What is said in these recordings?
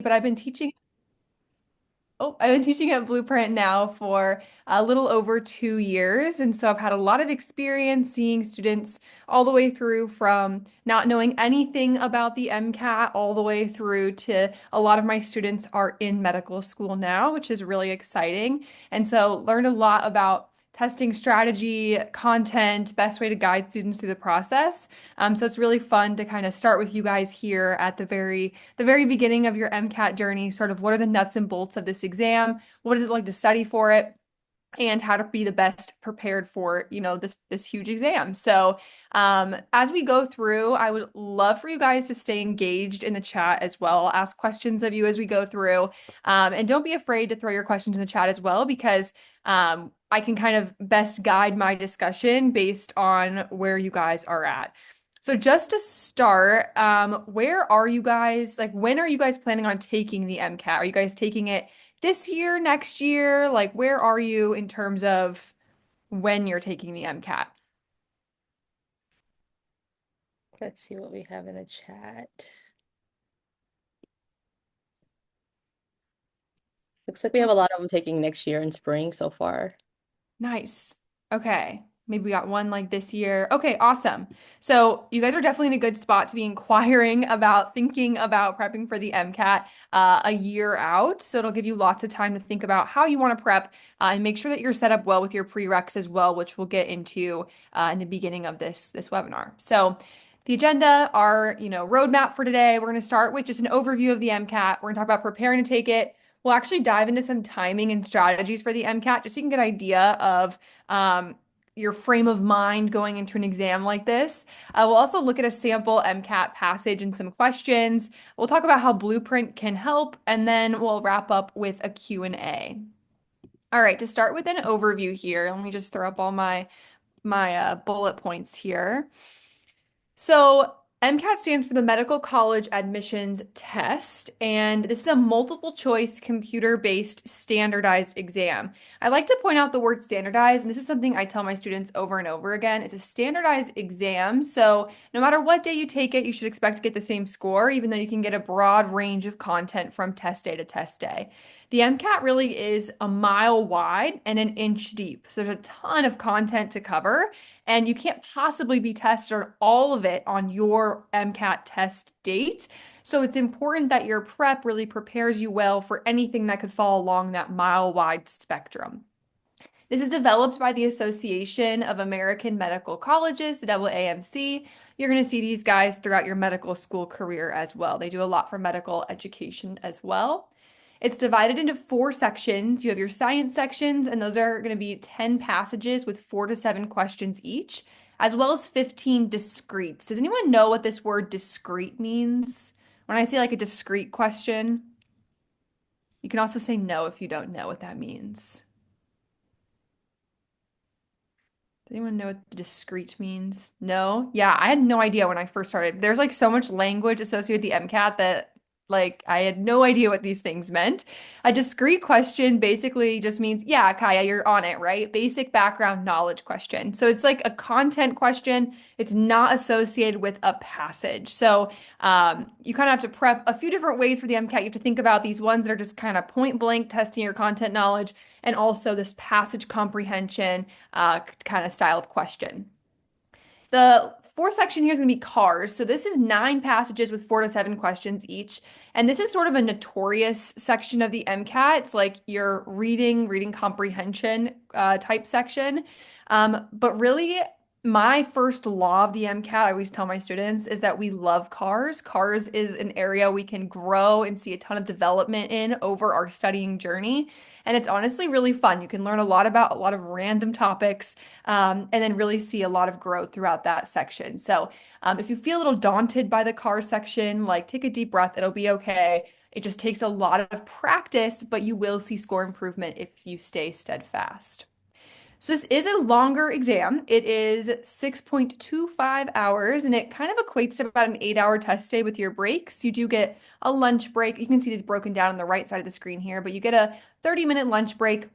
but I've been teaching at Blueprint now for a little over 2 years. And so I've had a lot of experience seeing students all the way through from not knowing anything about the MCAT all the way through to a lot of my students are in medical school now, which is really exciting. And so learned a lot about testing strategy, content, best way to guide students through the process. So it's really fun to kind of start with you guys here at the very beginning of your MCAT journey, sort of what are the nuts and bolts of this exam? What is it like to study for it? And how to be the best prepared for, this huge exam. So, as we go through, I would love for you guys to stay engaged in the chat as well. I'll ask questions of you as we go through. And don't be afraid to throw your questions in the chat as well, because I can kind of best guide my discussion based on where you guys are at. So just to start, where are you guys? Like, when are you guys planning on taking the MCAT? Are you guys taking it this year, next year? Like, where are you in terms of when you're taking the MCAT? Let's see what we have in the chat. Looks like we have a lot of them taking next year in spring so far. Nice. Okay. Maybe we got one like this year. Okay, awesome. So you guys are definitely in a good spot to be inquiring about thinking about prepping for the MCAT a year out. So it'll give you lots of time to think about how you want to prep and make sure that you're set up well with your prereqs as well, which we'll get into in the beginning of this webinar. So the agenda, our roadmap for today, we're going to start with just an overview of the MCAT. We're going to talk about preparing to take it. We'll actually dive into some timing and strategies for the MCAT just so you can get an idea of your frame of mind going into an exam like this. We'll also look at a sample MCAT passage and some questions. We'll talk about how Blueprint can help, and then we'll wrap up with a Q&A. All right, to start with an overview here, let me just throw up all my bullet points here. So, MCAT stands for the Medical College Admissions Test, and this is a multiple choice computer-based standardized exam. I like to point out the word standardized, and this is something I tell my students over and over again. It's a standardized exam, so no matter what day you take it, you should expect to get the same score, even though you can get a broad range of content from test day to test day. The MCAT really is a mile wide and an inch deep, so there's a ton of content to cover. And you can't possibly be tested all of it on your MCAT test date. So it's important that your prep really prepares you well for anything that could fall along that mile wide spectrum. This is developed by the Association of American Medical Colleges, the AAMC. You're going to see these guys throughout your medical school career as well. They do a lot for medical education as well. It's divided into 4 sections. You have your science sections, and those are going to be 10 passages with 4 to 7 questions each, as well as 15 discretes. Does anyone know what this word discrete means? When I say like a discrete question, you can also say no if you don't know what that means. Does anyone know what discrete means? No? Yeah, I had no idea when I first started. There's like so much language associated with the MCAT that like I had no idea what these things meant. A discrete question basically just means, yeah, Kaya, you're on it, right? Basic background knowledge question. So it's like a content question. It's not associated with a passage. So you kind of have to prep a few different ways for the MCAT. You have to think about these ones that are just kind of point blank testing your content knowledge, and also this passage comprehension kind of style of question. The fourth section here is going to be cars. So this is 9 passages with 4 to 7 questions each. And this is sort of a notorious section of the MCAT. It's like your reading comprehension type section. But really, my first law of the MCAT, I always tell my students, is that we love cars. Cars is an area we can grow and see a ton of development in over our studying journey. And it's honestly really fun. You can learn a lot about a lot of random topics, and then really see a lot of growth throughout that section. So if you feel a little daunted by the car section, like take a deep breath, it'll be okay. It just takes a lot of practice, but you will see score improvement if you stay steadfast. So this is a longer exam. It is 6.25 hours, and it kind of equates to about an 8-hour test day with your breaks. You do get a lunch break. You can see these broken down on the right side of the screen here, but you get a 30-minute lunch break,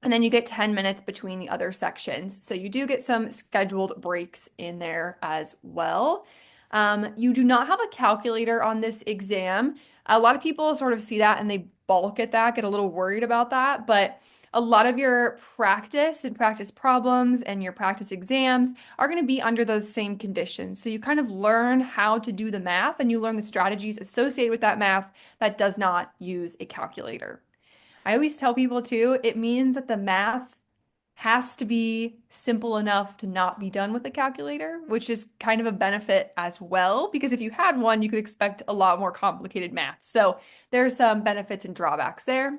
and then you get 10 minutes between the other sections. So you do get some scheduled breaks in there as well. You do not have a calculator on this exam. A lot of people sort of see that and they balk at that, get a little worried about that, but a lot of your practice and practice problems and your practice exams are going to be under those same conditions. So you kind of learn how to do the math and you learn the strategies associated with that math that does not use a calculator. I always tell people too, it means that the math has to be simple enough to not be done with a calculator, which is kind of a benefit as well, because if you had one, you could expect a lot more complicated math. So there's some benefits and drawbacks there.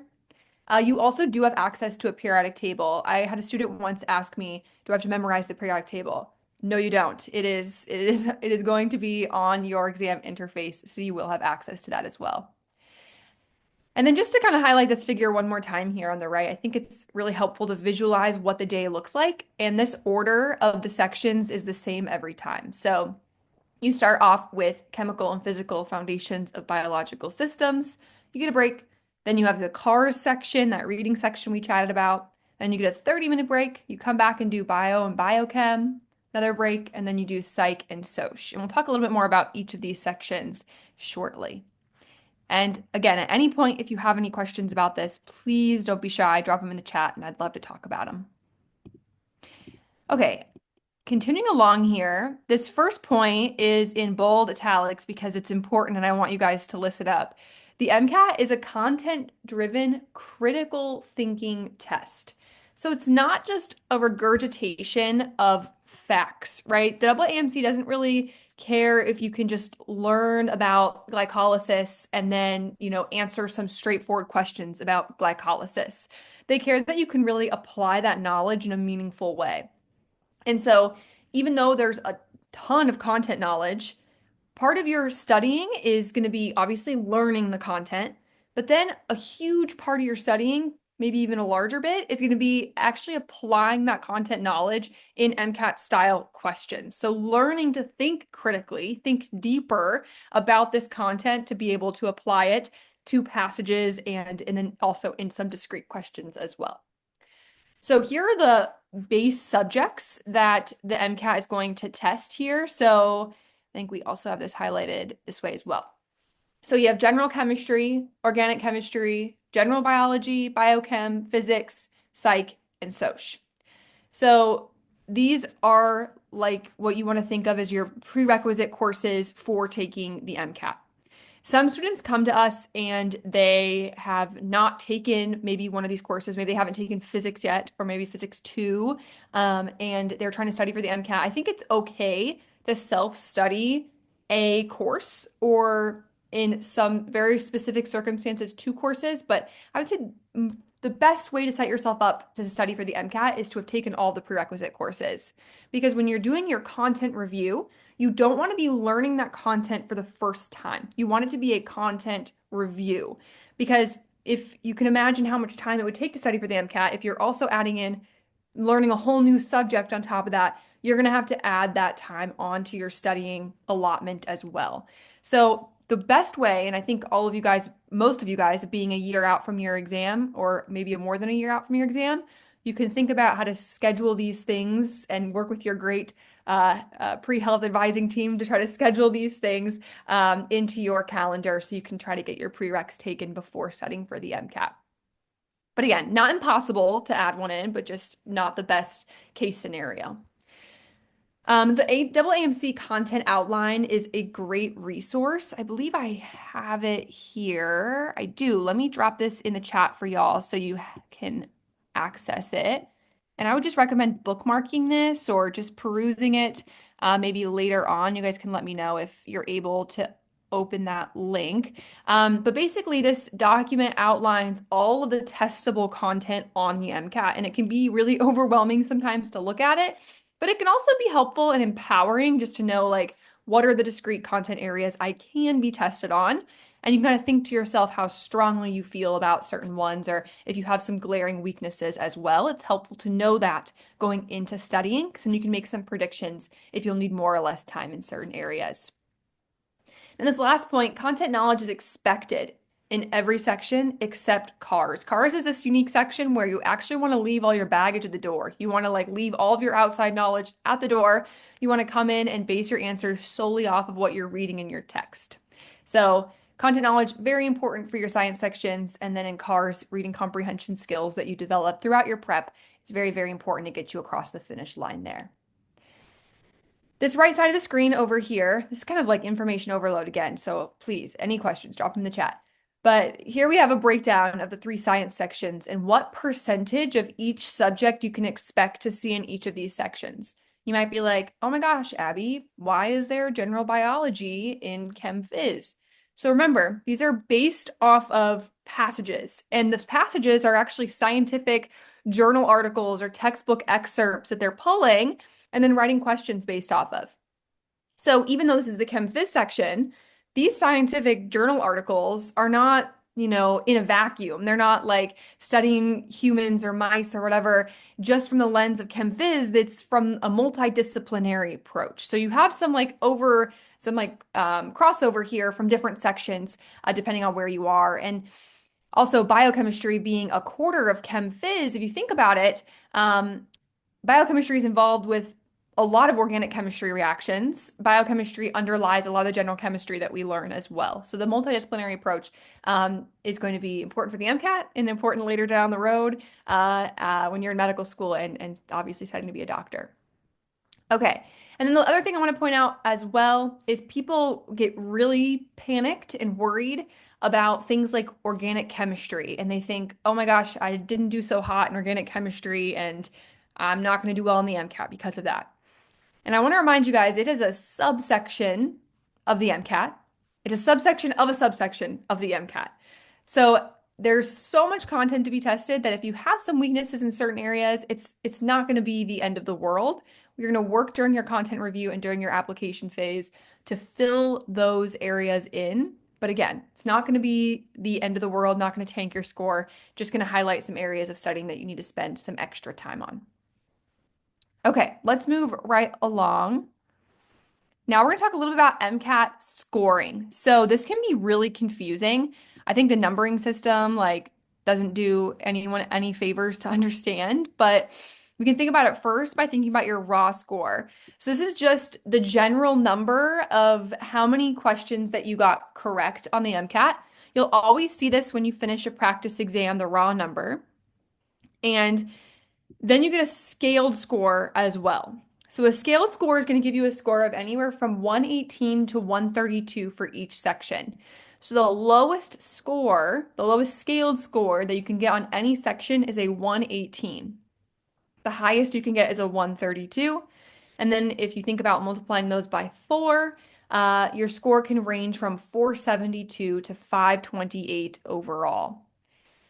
You also do have access to a periodic table. I had a student once ask me, "Do I have to memorize the periodic table?" No, you don't. It is going to be on your exam interface, so you will have access to that as well. And then just to kind of highlight this figure one more time here on the right, I think it's really helpful to visualize what the day looks like. And this order of the sections is the same every time. So you start off with chemical and physical foundations of biological systems. You get a break. Then you have the cars section, that reading section we chatted about. Then you get a 30-minute break. You come back and do bio and biochem, another break, and then you do psych and soc. And we'll talk a little bit more about each of these sections shortly. And again, at any point, if you have any questions about this, please don't be shy. Drop them in the chat, and I'd love to talk about them. Okay, continuing along here, this first point is in bold italics because it's important and I want you guys to listen up. The MCAT is a content-driven critical thinking test. So it's not just a regurgitation of facts, right? The AAMC doesn't really care if you can just learn about glycolysis and then, answer some straightforward questions about glycolysis. They care that you can really apply that knowledge in a meaningful way. And so, even though there's a ton of content knowledge, part of your studying is going to be obviously learning the content, but then a huge part of your studying, maybe even a larger bit, is going to be actually applying that content knowledge in MCAT style questions. So, learning to think critically, think deeper about this content to be able to apply it to passages and then also in some discrete questions as well. So here are the base subjects that the MCAT is going to test here. So I think we also have this highlighted this way as well. So you have general chemistry, organic chemistry, general biology, biochem, physics, psych, and soc. So these are like what you want to think of as your prerequisite courses for taking the MCAT. Some students come to us and they have not taken maybe one of these courses. Maybe they haven't taken physics yet, or maybe physics 2, and they're trying to study for the MCAT. I think it's okay to self-study a course or in some very specific circumstances, 2 courses. But I would say the best way to set yourself up to study for the MCAT is to have taken all the prerequisite courses. Because when you're doing your content review, you don't want to be learning that content for the first time. You want it to be a content review. Because if you can imagine how much time it would take to study for the MCAT, if you're also adding in learning a whole new subject on top of that, you're going to have to add that time onto your studying allotment as well. So the best way, and I think all of you guys, most of you guys, being a year out from your exam, or maybe more than a year out from your exam, you can think about how to schedule these things and work with your great pre-health advising team to try to schedule these things into your calendar so you can try to get your prereqs taken before studying for the MCAT. But again, not impossible to add one in, but just not the best case scenario. The AAMC content outline is a great resource. I believe I have it here. I do. Let me drop this in the chat for y'all so you can access it. And I would just recommend bookmarking this or just perusing it maybe later on. You guys can let me know if you're able to open that link. But basically, this document outlines all of the testable content on the MCAT, and it can be really overwhelming sometimes to look at it. But it can also be helpful and empowering just to know like what are the discrete content areas I can be tested on. And you can kind of think to yourself how strongly you feel about certain ones, or if you have some glaring weaknesses as well. It's helpful to know that going into studying, so you can make some predictions if you'll need more or less time in certain areas. And this last point, content knowledge is expected in every section except cars. Cars is this unique section where you actually want to leave all your baggage at the door. You want to like leave all of your outside knowledge at the door. You want to come in and base your answers solely off of what you're reading in your text. So Content knowledge, very important for your science sections. And then in cars, reading comprehension skills that you develop throughout your prep. It's very, very important to get you across the finish line there. This right side of the screen over here, this is kind of like information overload again. So please, any questions, drop them in the chat. But here we have a breakdown of the three science sections and what percentage of each subject you can expect to see in each of these sections. You might be like, oh my gosh, Abby, why is there general biology in Chem Phys? So remember, these are based off of passages, and the passages are actually scientific journal articles or textbook excerpts that they're pulling and then writing questions based off of. So even though this is the Chem Phys section, these scientific journal articles are not, in a vacuum. They're not like studying humans or mice or whatever, just from the lens of Chem Phys. That's from a multidisciplinary approach. So you have some crossover here from different sections, depending on where you are. And also biochemistry being a quarter of Chem Phys, if you think about it, biochemistry is involved with a lot of organic chemistry reactions. Biochemistry underlies a lot of the general chemistry that we learn as well. So the multidisciplinary approach is going to be important for the MCAT and important later down the road when you're in medical school and obviously studying to be a doctor. Okay. And then the other thing I want to point out as well is people get really panicked and worried about things like organic chemistry. And they think, oh my gosh, I didn't do so hot in organic chemistry and I'm not going to do well in the MCAT because of that. And I want to remind you guys, it is a subsection of the MCAT. It's a subsection of a subsection of the MCAT. So there's so much content to be tested that if you have some weaknesses in certain areas, it's not going to be the end of the world. You're going to work during your content review and during your application phase to fill those areas in. But again, it's not going to be the end of the world, not going to tank your score, just going to highlight some areas of studying that you need to spend some extra time on. Okay, let's move right along. Now we're going to talk a little bit about MCAT scoring. So this can be really confusing. I think the numbering system doesn't do anyone any favors to understand, but we can think about it first by thinking about your raw score. So this is just the general number of how many questions that you got correct on the MCAT. You'll always see this when you finish a practice exam, the raw number. And then you get a scaled score as well. So a scaled score is going to give you a score of anywhere from 118 to 132 for each section. So the lowest score, the lowest scaled score that you can get on any section is a 118. The highest you can get is a 132. And then if you think about multiplying those by 4, your score can range from 472 to 528 overall.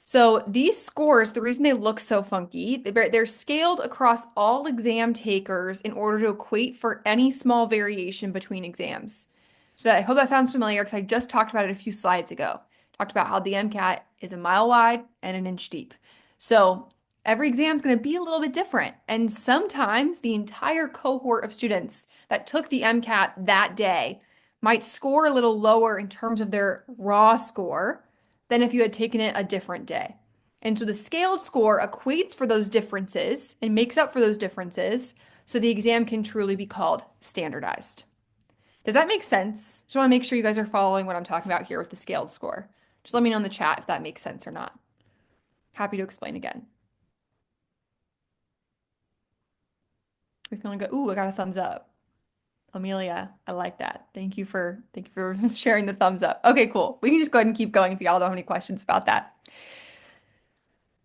So these scores, the reason they look so funky, they're scaled across all exam takers in order to equate for any small variation between exams. So I hope that sounds familiar because I just talked about it a few slides ago. Talked about how the MCAT is a mile wide and an inch deep. So every exam is going to be a little bit different. And sometimes the entire cohort of students that took the MCAT that day might score a little lower in terms of their raw score than if you had taken it a different day. And so the scaled score equates for those differences and makes up for those differences so the exam can truly be called standardized. Does that make sense? Just want to make sure you guys are following what I'm talking about here with the scaled score. Just let me know in the chat if that makes sense or not. Happy to explain again. We feeling good? Ooh, I got a thumbs up. Amelia, I like that. Thank you for sharing the thumbs up. Okay, cool. We can just go ahead and keep going if y'all don't have any questions about that.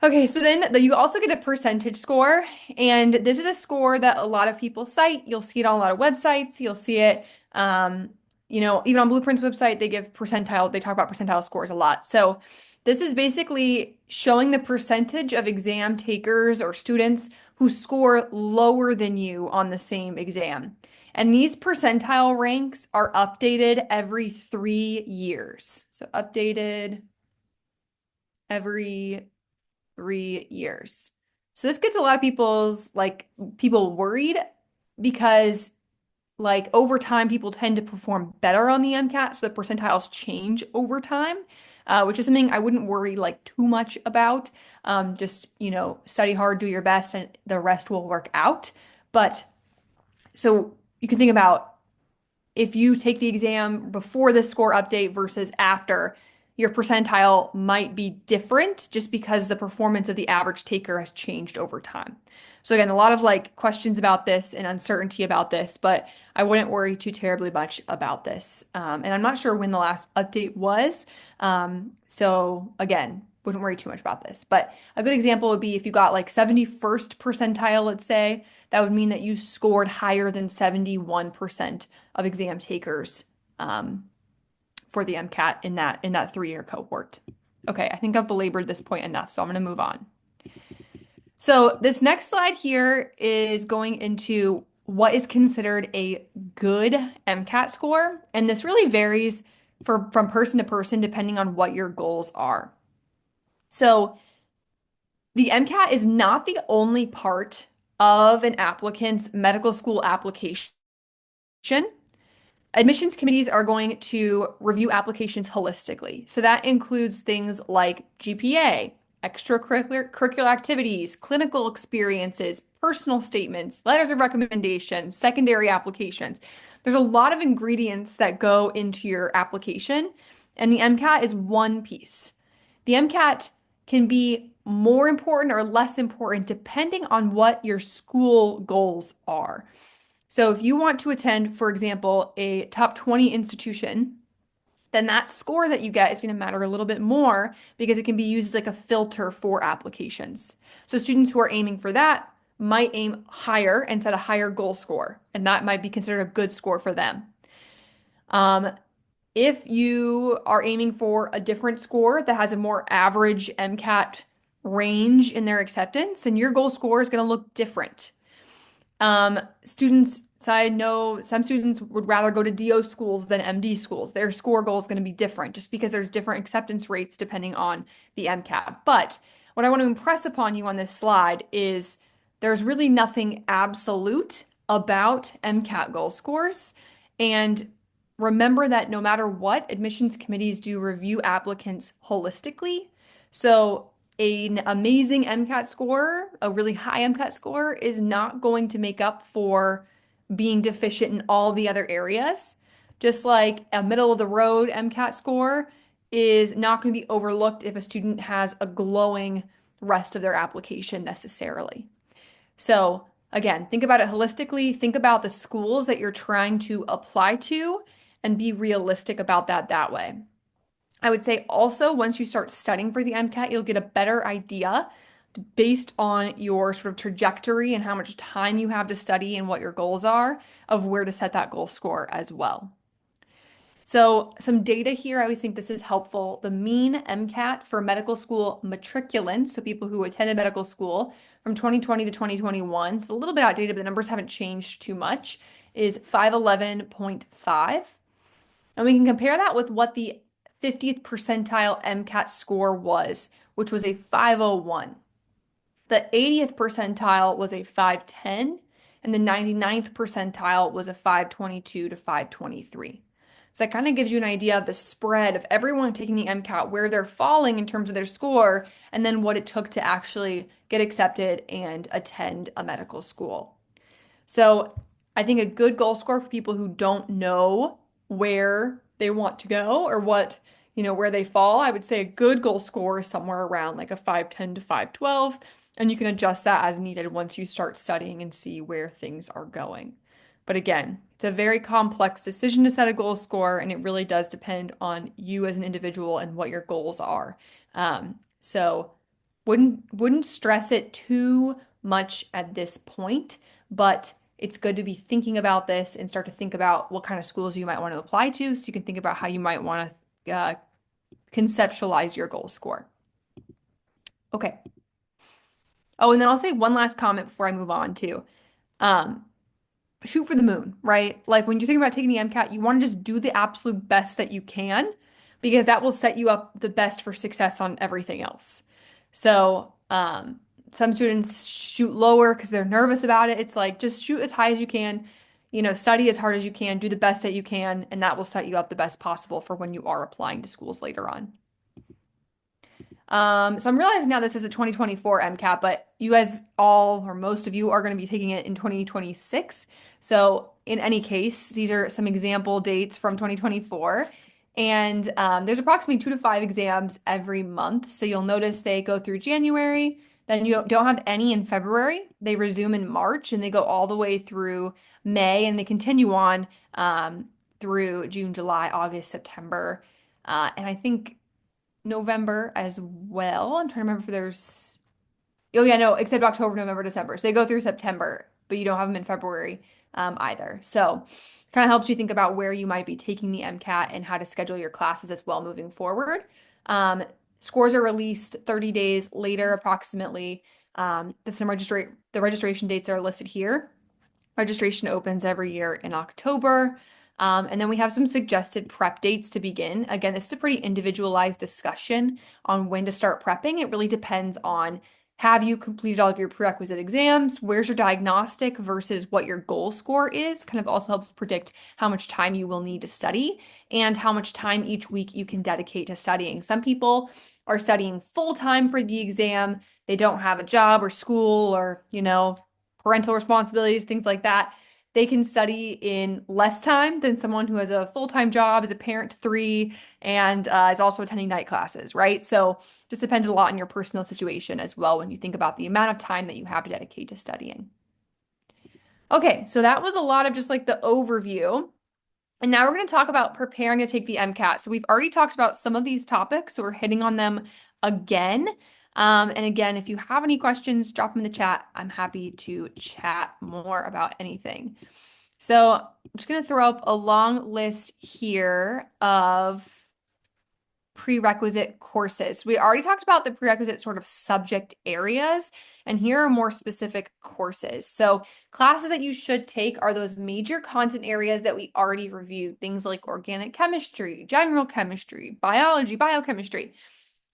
Okay, so then you also get a percentage score, and this is a score that a lot of people cite. You'll see it on a lot of websites. You'll see it, even on Blueprint's website, they give percentile, they talk about percentile scores a lot. So this is basically showing the percentage of exam takers or students who score lower than you on the same exam. And these percentile ranks are updated every 3 years. So updated every 3 years. So this gets a lot of people worried because over time people tend to perform better on the MCAT, so the percentiles change over time, which is something I wouldn't worry too much about. Just study hard, do your best, and the rest will work out. But so you can think about if you take the exam before the score update versus after, your percentile might be different just because the performance of the average taker has changed over time. So again, a lot of like questions about this and uncertainty about this, but I wouldn't worry too terribly much about this. And I'm not sure when the last update was. So again, wouldn't worry too much about this. But a good example would be if you got like 71st percentile, let's say, that would mean that you scored higher than 71% of exam takers for the MCAT in that 3-year cohort. Okay, I think I've belabored this point enough, so I'm going to move on. So this next slide here is going into what is considered a good MCAT score, and this really varies from person to person depending on what your goals are. So the MCAT is not the only part of an applicant's medical school application. Admissions committees are going to review applications holistically. So that includes things like GPA, extracurricular activities, clinical experiences, personal statements, letters of recommendation, secondary applications. There's a lot of ingredients that go into your application, and the MCAT is one piece. The MCAT can be more important or less important depending on what your school goals are. So if you want to attend, for example, a top 20 institution, then that score that you get is going to matter a little bit more because it can be used as like a filter for applications. So students who are aiming for that might aim higher and set a higher goal score, and that might be considered a good score for them. Um, if you are aiming for a different score that has a more average MCAT range in their acceptance, then your goal score is going to look different. Students, so I know some students would rather go to DO schools than MD schools. Their score goal is going to be different just because there's different acceptance rates depending on the MCAT. But what I want to impress upon you on this slide is there's really nothing absolute about MCAT goal scores. And remember that no matter what, admissions committees do review applicants holistically. So an amazing MCAT score, a really high MCAT score, is not going to make up for being deficient in all the other areas. Just like a middle of the road MCAT score is not going to be overlooked if a student has a glowing rest of their application necessarily. So, again, think about it holistically. Think about the schools that you're trying to apply to and be realistic about that way. I would say also once you start studying for the MCAT, you'll get a better idea based on your sort of trajectory and how much time you have to study and what your goals are of where to set that goal score as well. So some data here, I always think this is helpful. The mean MCAT for medical school matriculants, so people who attended medical school from 2020 to 2021, it's a little bit outdated, but the numbers haven't changed too much, is 511.5. And we can compare that with what the 50th percentile MCAT score was, which was a 501. The 80th percentile was a 510, and the 99th percentile was a 522 to 523. So that kind of gives you an idea of the spread of everyone taking the MCAT, where they're falling in terms of their score, and then what it took to actually get accepted and attend a medical school. So I think a good goal score for people who don't know where they want to go or what, where they fall, I would say a good goal score is somewhere around like a 510 to 512. And you can adjust that as needed once you start studying and see where things are going. But again, it's a very complex decision to set a goal score, and it really does depend on you as an individual and what your goals are. So wouldn't stress it too much at this point, but it's good to be thinking about this and start to think about what kind of schools you might want to apply to so you can think about how you might want to conceptualize your goal score. Okay. Oh, and then I'll say one last comment before I move on too. Um, Shoot for the moon, right? Like when you think about taking the MCAT, you want to just do the absolute best that you can because that will set you up the best for success on everything else. So, some students shoot lower because they're nervous about it. It's like just shoot as high as you can, study as hard as you can, do the best that you can, and that will set you up the best possible for when you are applying to schools later on. So I'm realizing now this is the 2024 MCAT, but you guys all, or most of you, are going to be taking it in 2026. So in any case, these are some example dates from 2024. And there's approximately 2 to 5 exams every month. So you'll notice they go through January, then you don't have any in February. They resume in March and they go all the way through May and they continue on through June, July, August, September, and I think November as well. I'm trying to remember if there's Oh yeah, no, except October, November, December. So they go through September, but you don't have them in February either. So kind of helps you think about where you might be taking the MCAT and how to schedule your classes as well moving forward. Um, Scores are released 30 days later, approximately. The registration dates are listed here. Registration opens every year in October. And then we have some suggested prep dates to begin. Again, this is a pretty individualized discussion on when to start prepping. It really depends on have you completed all of your prerequisite exams? Where's your diagnostic versus what your goal score is? Kind of also helps predict how much time you will need to study and how much time each week you can dedicate to studying. Some people are studying full time for the exam. They don't have a job or school or, parental responsibilities, things like that. They can study in less time than someone who has a full-time job, is a parent to three, and is also attending night classes, right? So just depends a lot on your personal situation as well when you think about the amount of time that you have to dedicate to studying. Okay, so that was a lot of just like the overview. And now we're going to talk about preparing to take the MCAT. So we've already talked about some of these topics, so we're hitting on them again. And again, if you have any questions, drop them in the chat. I'm happy to chat more about anything. So I'm just going to throw up a long list here of prerequisite courses. We already talked about the prerequisite sort of subject areas, and here are more specific courses. So classes that you should take are those major content areas that we already reviewed, things like organic chemistry, general chemistry, biology, biochemistry.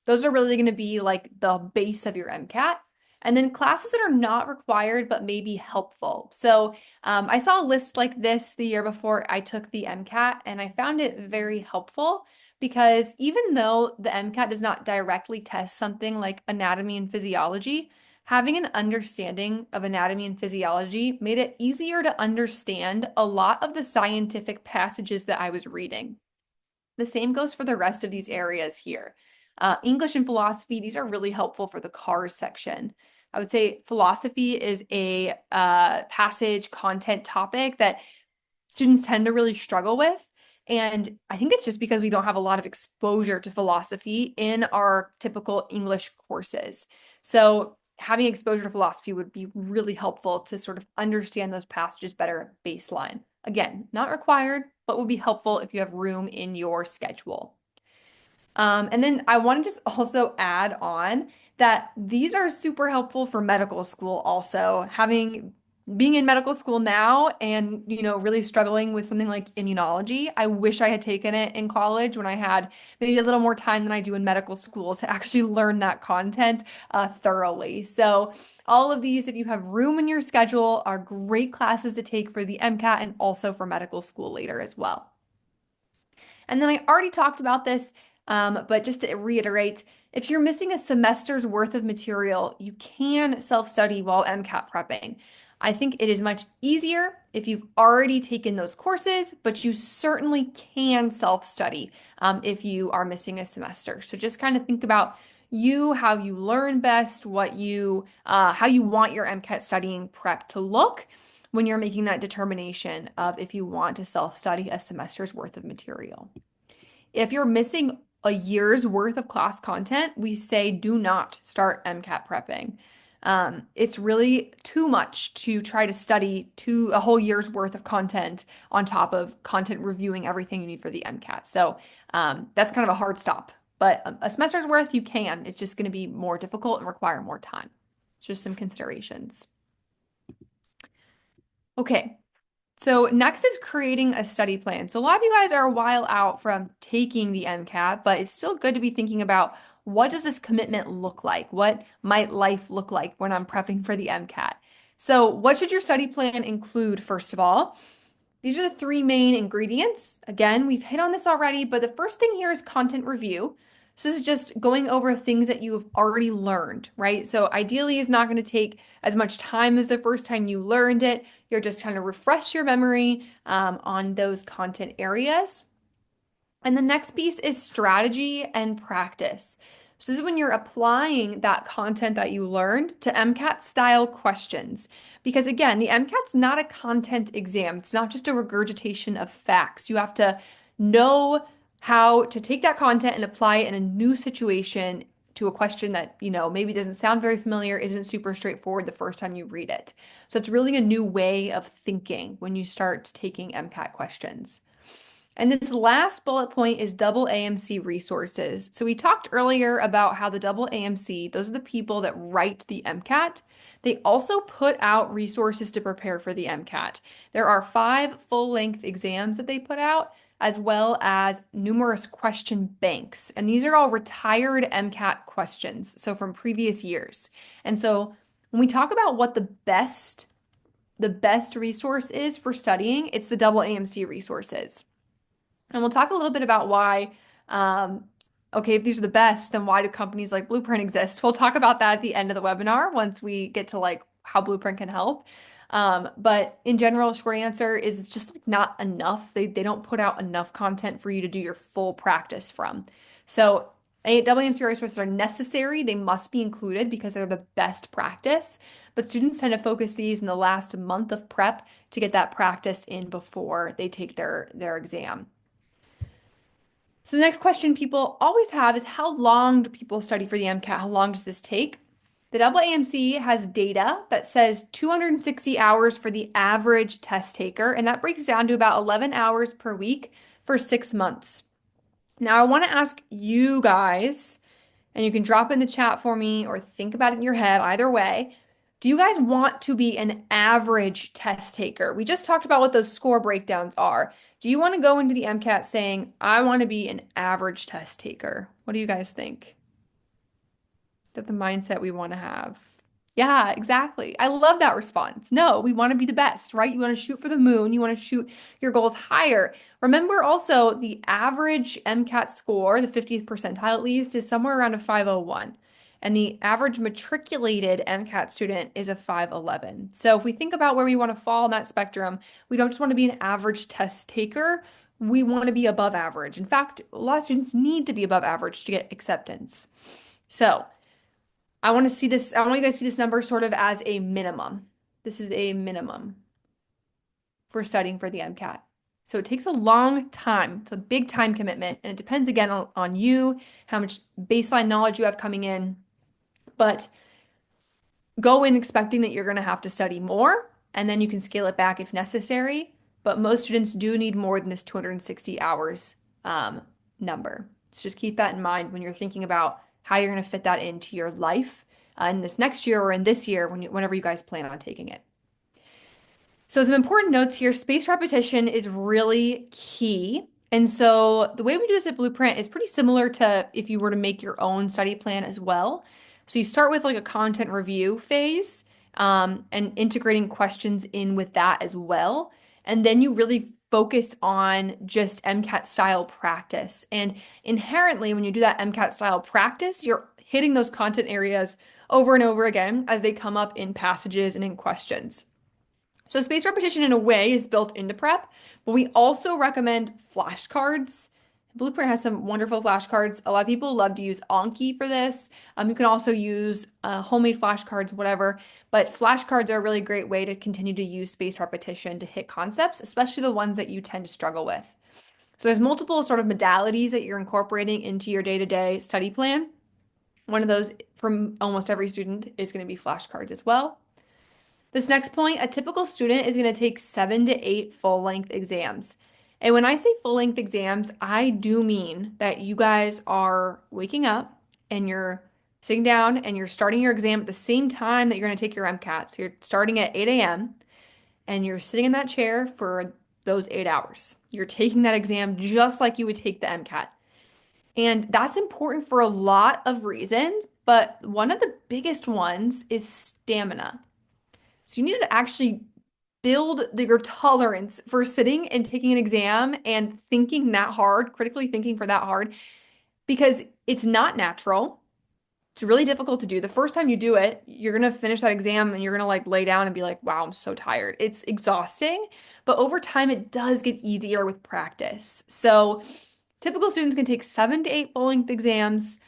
Those are really going to be like the base of your MCAT. And then classes that are not required but may be helpful. So I saw a list like this the year before I took the MCAT, and I found it very helpful because even though the MCAT does not directly test something like anatomy and physiology, having an understanding of anatomy and physiology made it easier to understand a lot of the scientific passages that I was reading. The same goes for the rest of these areas here. English and philosophy, these are really helpful for the cars section. I would say philosophy is a passage content topic that students tend to really struggle with. And I think it's just because we don't have a lot of exposure to philosophy in our typical English courses. So having exposure to philosophy would be really helpful to sort of understand those passages better at baseline. Again, not required, but would be helpful if you have room in your schedule. And then I want to just also add on that these are super helpful for medical school also. Being in medical school now and really struggling with something like immunology, I wish I had taken it in college when I had maybe a little more time than I do in medical school to actually learn that content thoroughly. So all of these, if you have room in your schedule, are great classes to take for the MCAT and also for medical school later as well. And then I already talked about this, but just to reiterate, if you're missing a semester's worth of material, you can self-study while MCAT prepping. I think it is much easier if you've already taken those courses, but you certainly can self-study if you are missing a semester. So just kind of think about how you learn best, how you want your MCAT studying prep to look when you're making that determination of if you want to self-study a semester's worth of material. If you're missing a year's worth of class content, we say do not start MCAT prepping. It's really too much to try to study a whole year's worth of content on top of content reviewing everything you need for the MCAT. So that's kind of a hard stop. But a semester's worth you can. It's just going to be more difficult and require more time. It's just some considerations. Okay, so next is creating a study plan. So a lot of you guys are a while out from taking the MCAT, but it's still good to be thinking about what does this commitment look like? What might life look like when I'm prepping for the MCAT? So what should your study plan include, first of all? These are the three main ingredients. Again, we've hit on this already, but the first thing here is content review. So this is just going over things that you have already learned, right? So ideally, it's not going to take as much time as the first time you learned it. You're just kind of refresh your memory on those content areas. And the next piece is strategy and practice. So this is when you're applying that content that you learned to MCAT style questions. Because again, the MCAT's not a content exam. It's not just a regurgitation of facts. You have to know how to take that content and apply it in a new situation to a question that, maybe doesn't sound very familiar, isn't super straightforward the first time you read it. So it's really a new way of thinking when you start taking MCAT questions. And this last bullet point is double AMC resources. So we talked earlier about how the double AMC, those are the people that write the MCAT. They also put out resources to prepare for the MCAT. There are 5 full-length exams that they put out, as well as numerous question banks. And these are all retired MCAT questions, so from previous years. And so when we talk about what the best resource is for studying, it's the double AMC resources. And we'll talk a little bit about why, okay, if these are the best, then why do companies like Blueprint exist? We'll talk about that at the end of the webinar once we get to like how Blueprint can help. But in general, short answer is it's just like not enough. They don't put out enough content for you to do your full practice from. So WMC resources are necessary. They must be included because they're the best practice. But students tend to focus these in the last month of prep to get that practice in before they take their exam. So the next question people always have is how long do people study for the MCAT? How long does this take? The AAMC has data that says 260 hours for the average test taker, and that breaks down to about 11 hours per week for 6 months. Now, I want to ask you guys, and you can drop in the chat for me or think about it in your head, either way. Do you guys want to be an average test taker? We just talked about what those score breakdowns are. Do you want to go into the MCAT saying, I want to be an average test taker? What do you guys think? Is that the mindset we want to have? Yeah, exactly. I love that response. No, we want to be the best, right? You want to shoot for the moon. You want to shoot your goals higher. Remember also the average MCAT score, the 50th percentile at least, is somewhere around a 501. And the average matriculated MCAT student is a 511. So if we think about where we want to fall in that spectrum, we don't just want to be an average test taker. We want to be above average. In fact, a lot of students need to be above average to get acceptance. So I want to see this, I want you guys to see this number sort of as a minimum. This is a minimum for studying for the MCAT. So it takes a long time. It's a big time commitment, and it depends again on you, how much baseline knowledge you have coming in. But go in expecting that you're going to have to study more, and then you can scale it back if necessary. But most students do need more than this 260 hours number. So just keep that in mind when you're thinking about how you're going to fit that into your life in this next year or in this year whenever you guys plan on taking it. So some important notes here, spaced repetition is really key. And so the way we do this at Blueprint is pretty similar to if you were to make your own study plan as well. So you start with like a content review phase and integrating questions in with that as well. And then you really focus on just MCAT style practice. And inherently, when you do that MCAT style practice, you're hitting those content areas over and over again as they come up in passages and in questions. So spaced repetition in a way is built into prep, but we also recommend flashcards. Blueprint has some wonderful flashcards. A lot of people love to use Anki for this. You can also use homemade flashcards, whatever, but flashcards are a really great way to continue to use spaced repetition to hit concepts, especially the ones that you tend to struggle with. So there's multiple sort of modalities that you're incorporating into your day-to-day study plan. One of those from almost every student is going to be flashcards as well. This next point, a typical student is going to take 7 to 8 full-length exams. And when I say full-length exams, I do mean that you guys are waking up and you're sitting down and you're starting your exam at the same time that you're going to take your MCAT. So you're starting at 8 a.m. and you're sitting in that chair for those 8 hours. You're taking that exam just like you would take the MCAT. And that's important for a lot of reasons, but one of the biggest ones is stamina. So you need to actually build your tolerance for sitting and taking an exam and thinking that hard, critically thinking for that hard. because it's not natural. It's really difficult to do. The first time you do it, you're gonna finish that exam and you're gonna like lay down and be like, wow, I'm so tired. It's exhausting, but over time it does get easier with practice. So typical students can take 7 to 8 full-length exams.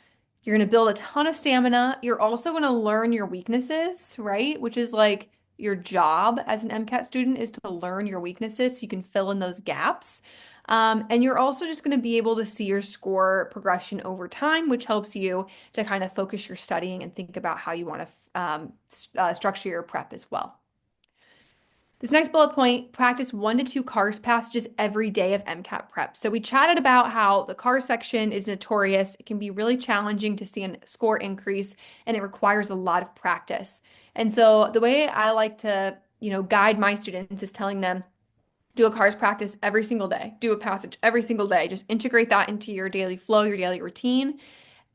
You're going to build a ton of stamina. You're also going to learn your weaknesses, right? Which is like your job as an MCAT student is to learn your weaknesses so you can fill in those gaps. And you're also just going to be able to see your score progression over time, which helps you to kind of focus your studying and think about how you want to structure your prep as well. This next bullet point, practice 1 to 2 CARS passages every day of MCAT prep. So we chatted about how the CARS section is notorious. It can be really challenging to see a score increase, and it requires a lot of practice. And so the way I like to, guide my students is telling them, do a CARS practice every single day, do a passage every single day. Just integrate that into your daily flow, your daily routine.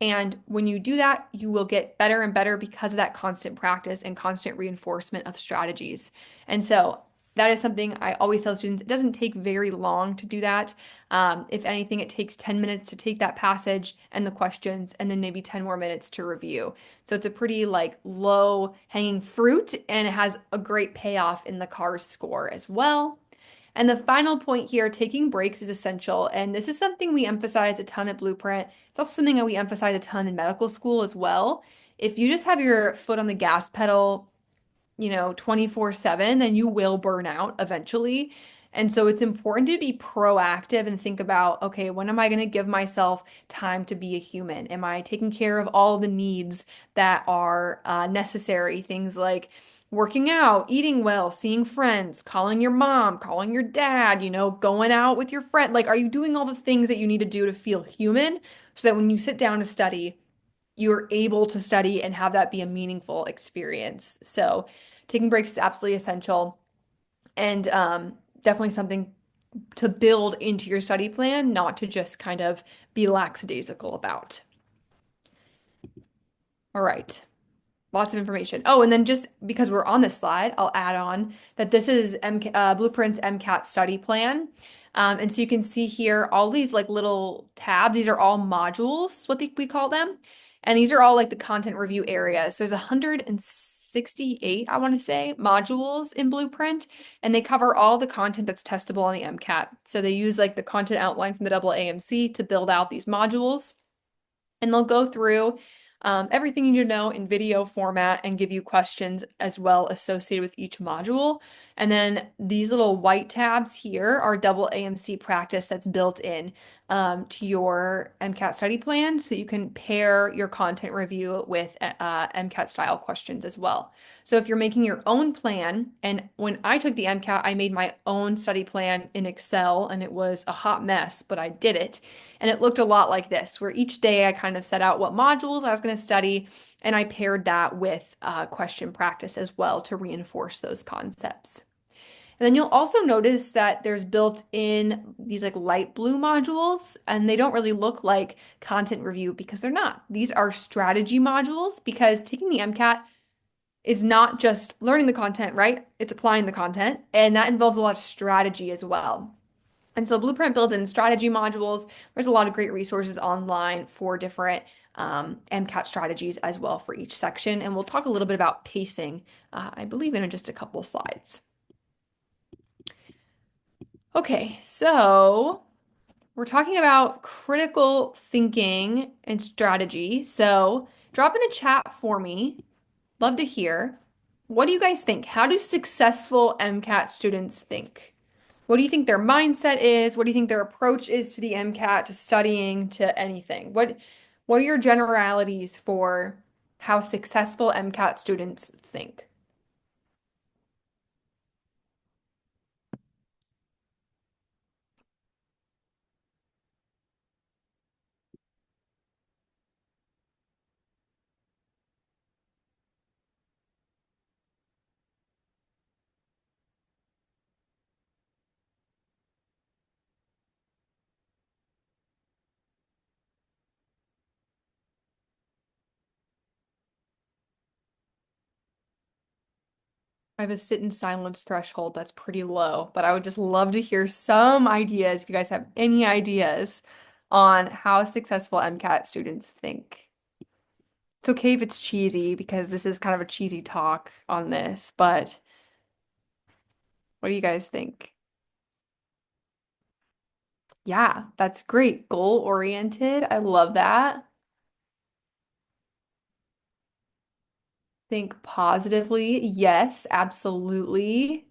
And when you do that, you will get better and better because of that constant practice and constant reinforcement of strategies. And so that is something I always tell students. It doesn't take very long to do that. If anything, it takes 10 minutes to take that passage and the questions, and then maybe 10 more minutes to review. So it's a pretty like low hanging fruit, and it has a great payoff in the CARS score as well. And the final point here, taking breaks is essential. And this is something we emphasize a ton at Blueprint. It's also something that we emphasize a ton in medical school as well. If you just have your foot on the gas pedal 24/7, then you will burn out eventually. And so it's important to be proactive and think about, okay, when am I going to give myself time to be a human? Am I taking care of all the needs that are necessary? Things like working out, eating well, seeing friends, calling your mom, calling your dad, going out with your friend. Like, are you doing all the things that you need to do to feel human so that when you sit down to study, you're able to study and have that be a meaningful experience? So, taking breaks is absolutely essential and definitely something to build into your study plan, not to just kind of be lackadaisical about. All right. Lots of information. Oh, and then just because we're on this slide, I'll add on that this is Blueprint's MCAT study plan. And so you can see here all these like little tabs. These are all modules, we call them. And these are all like the content review areas. So there's 168, I want to say, modules in Blueprint, and they cover all the content that's testable on the MCAT. So they use like the content outline from the AAMC to build out these modules. And they'll go through everything you need to know in video format and give you questions as well associated with each module. And then these little white tabs here are AAMC practice that's built in to your MCAT study plan so you can pair your content review with MCAT style questions as well. So if you're making your own plan, and when I took the MCAT, I made my own study plan in Excel and it was a hot mess, but I did it. And it looked a lot like this, where each day I kind of set out what modules I was going to study, and I paired that with question practice as well to reinforce those concepts. And then you'll also notice that there's built in these like light blue modules, and they don't really look like content review because they're not. These are strategy modules because taking the MCAT is not just learning the content, right? It's applying the content, and that involves a lot of strategy as well. And so Blueprint builds in strategy modules. There's a lot of great resources online for different MCAT strategies as well for each section. And we'll talk a little bit about pacing, I believe, in just a couple of slides. Okay, so we're talking about critical thinking and strategy. So drop in the chat for me. Love to hear. What do you guys think? How do successful MCAT students think? What do you think their mindset is? What do you think their approach is to the MCAT, to studying, to anything? What are your generalities for how successful MCAT students think? I have a sit in silence threshold that's pretty low, but I would just love to hear some ideas if you guys have any ideas on how successful MCAT students think. It's okay if it's cheesy because this is kind of a cheesy talk on this, but what do you guys think? Yeah, that's great. Goal oriented. I love that. Think positively. Yes, absolutely.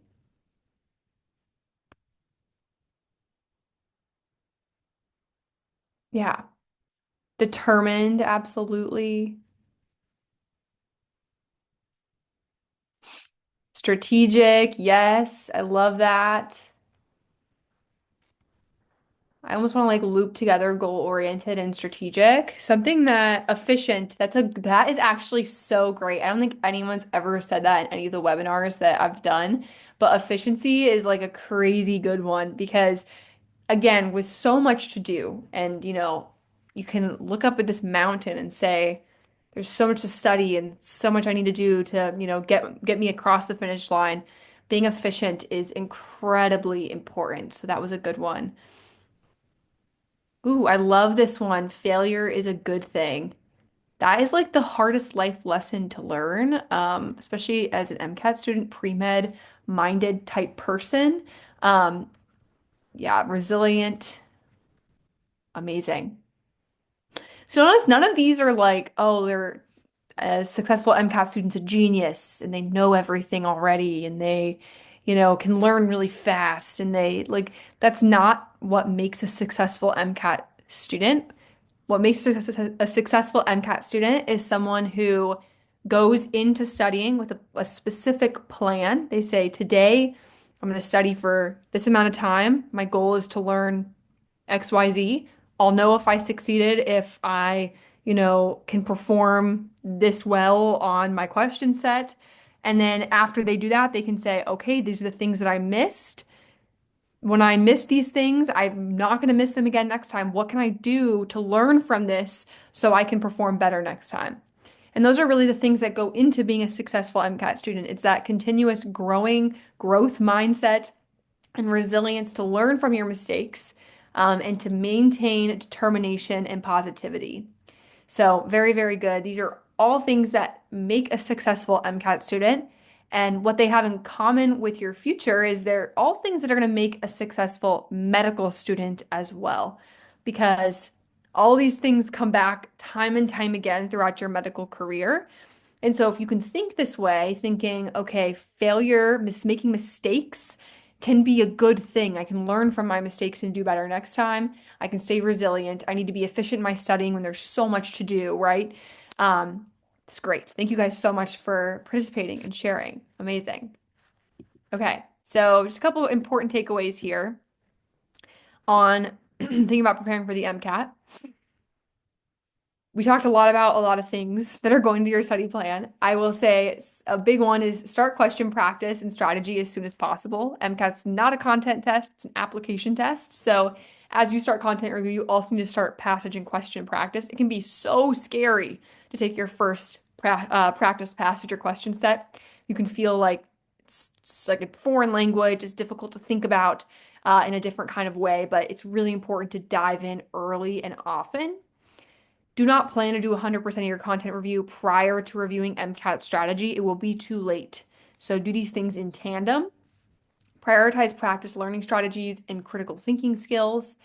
Yeah. Determined. Absolutely. Strategic. Yes, I love that. I almost want to like loop together goal oriented and strategic. Something that efficient, that is actually so great. I don't think anyone's ever said that in any of the webinars that I've done, but efficiency is like a crazy good one because again, with so much to do and you can look up at this mountain and say there's so much to study and so much I need to do to, get me across the finish line. Being efficient is incredibly important. So that was a good one. Ooh, I love this one. Failure is a good thing. That is like the hardest life lesson to learn, especially as an MCAT student, pre-med minded type person. Um, yeah, resilient, amazing. So notice none of these are like, oh, they're a successful MCAT student's a genius and they know everything already and they, can learn really fast and they like that's not what makes a successful MCAT student. What makes a successful MCAT student is someone who goes into studying with a specific plan. They say, today I'm going to study for this amount of time. My goal is to learn XYZ. I'll know if I succeeded if I, can perform this well on my question set. And then after they do that, they can say, okay, these are the things that I missed. When I miss these things, I'm not going to miss them again next time. What can I do to learn from this so I can perform better next time? And those are really the things that go into being a successful MCAT student. It's that continuous growth mindset and resilience to learn from your mistakes, and to maintain determination and positivity. So, very, very good. These are all things that make a successful MCAT student. And what they have in common with your future is they're all things that are going to make a successful medical student as well. Because all these things come back time and time again throughout your medical career. And so if you can think this way, thinking, okay, failure, making mistakes can be a good thing. I can learn from my mistakes and do better next time. I can stay resilient. I need to be efficient in my studying when there's so much to do, right? Um, it's great. Thank you guys so much for participating and sharing. Amazing. Okay, so just a couple important takeaways here on thinking about preparing for the MCAT. We talked a lot about a lot of things that are going to your study plan. I will say a big one is start question practice and strategy as soon as possible. MCAT's not a content test, it's an application test. So as you start content review, you also need to start passage and question practice. It can be so scary to take your first practice passage or question set. You can feel like it's like a foreign language, it's difficult to think about in a different kind of way, but it's really important to dive in early and often. Do not plan to do 100% of your content review prior to reviewing MCAT strategy. It will be too late. So do these things in tandem. Prioritize practice learning strategies and critical thinking skills.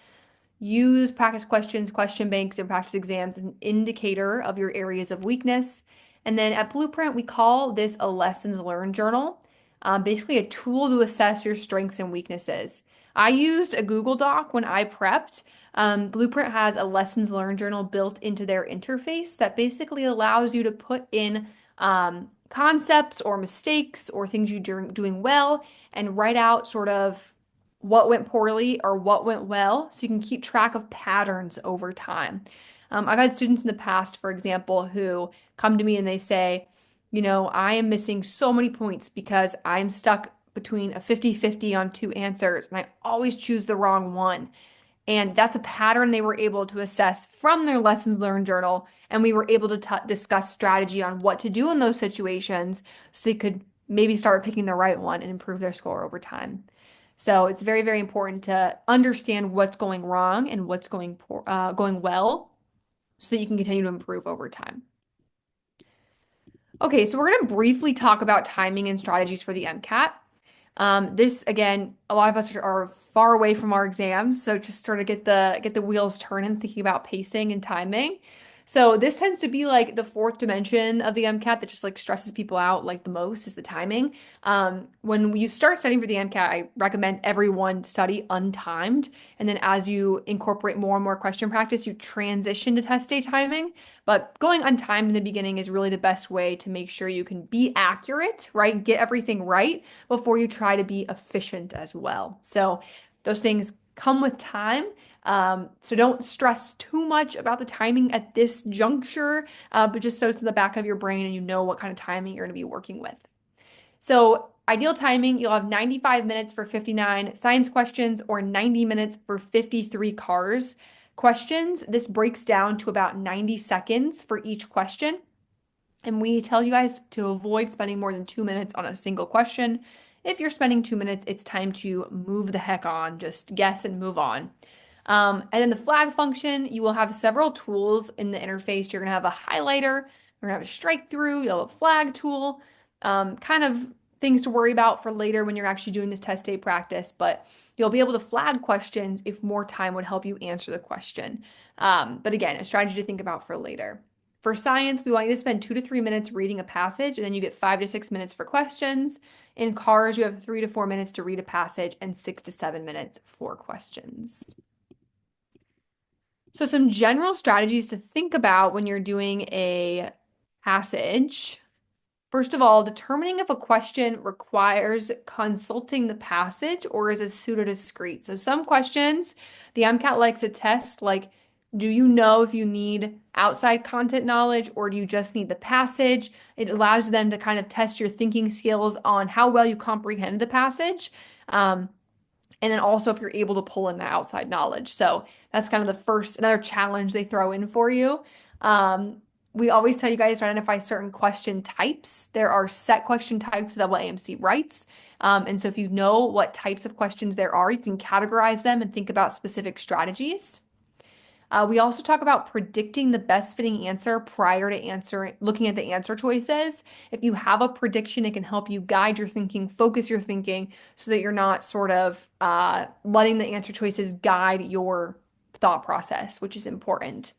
Use practice questions, question banks, and practice exams as an indicator of your areas of weakness. And then at Blueprint, we call this a lessons learned journal, basically a tool to assess your strengths and weaknesses. I used a Google Doc when I prepped. Blueprint has a lessons learned journal built into their interface that basically allows you to put in concepts or mistakes or things you're doing well and write out sort of what went poorly or what went well so you can keep track of patterns over time. I've had students in the past, for example, who come to me and they say, I am missing so many points because I'm stuck between a 50-50 on two answers and I always choose the wrong one. And that's a pattern they were able to assess from their lessons learned journal. And we were able to discuss strategy on what to do in those situations so they could maybe start picking the right one and improve their score over time. So it's very, very important to understand what's going wrong and what's going well so that you can continue to improve over time. Okay, so we're going to briefly talk about timing and strategies for the MCAT. This again, a lot of us are far away from our exams, so just sort of get the wheels turning, thinking about pacing and timing. So this tends to be like the fourth dimension of the MCAT that just like stresses people out like the most is the timing. When you start studying for the MCAT, I recommend everyone study untimed, and then as you incorporate more and more question practice, you transition to test day timing. But going untimed in the beginning is really the best way to make sure you can be accurate, right? Get everything right before you try to be efficient as well. So those things come with time. So don't stress too much about the timing at this juncture, but just so it's in the back of your brain and you know what kind of timing you're going to be working with. So ideal timing, you'll have 95 minutes for 59 science questions or 90 minutes for 53 cars questions. This breaks down to about 90 seconds for each question. And we tell you guys to avoid spending more than 2 minutes on a single question. If you're spending 2 minutes, it's time to move the heck on. Just guess and move on. And then the flag function, you will have several tools in the interface. You're going to have a highlighter, you're going to have a strike through, you'll have a flag tool, kind of things to worry about for later when you're actually doing this test day practice. But you'll be able to flag questions if more time would help you answer the question. But again, a strategy to think about for later. For science, we want you to spend 2 to 3 minutes reading a passage, and then you get 5 to 6 minutes for questions. In cars, you have 3 to 4 minutes to read a passage and 6 to 7 minutes for questions. So, some general strategies to think about when you're doing a passage. First of all, determining if a question requires consulting the passage or is a pseudo-discrete. So some questions, the MCAT likes to test, like, do you know if you need outside content knowledge or do you just need the passage? It allows them to kind of test your thinking skills on how well you comprehend the passage. And then also if you're able to pull in the outside knowledge. So that's kind of the first, another challenge they throw in for you. We always tell you guys to identify certain question types. There are set question types that AAMC writes. And so if you know what types of questions there are, you can categorize them and think about specific strategies. We also talk about predicting the best fitting answer prior to answering, looking at the answer choices. If you have a prediction, it can help you guide your thinking, focus your thinking so that you're not sort of letting the answer choices guide your thought process, which is important.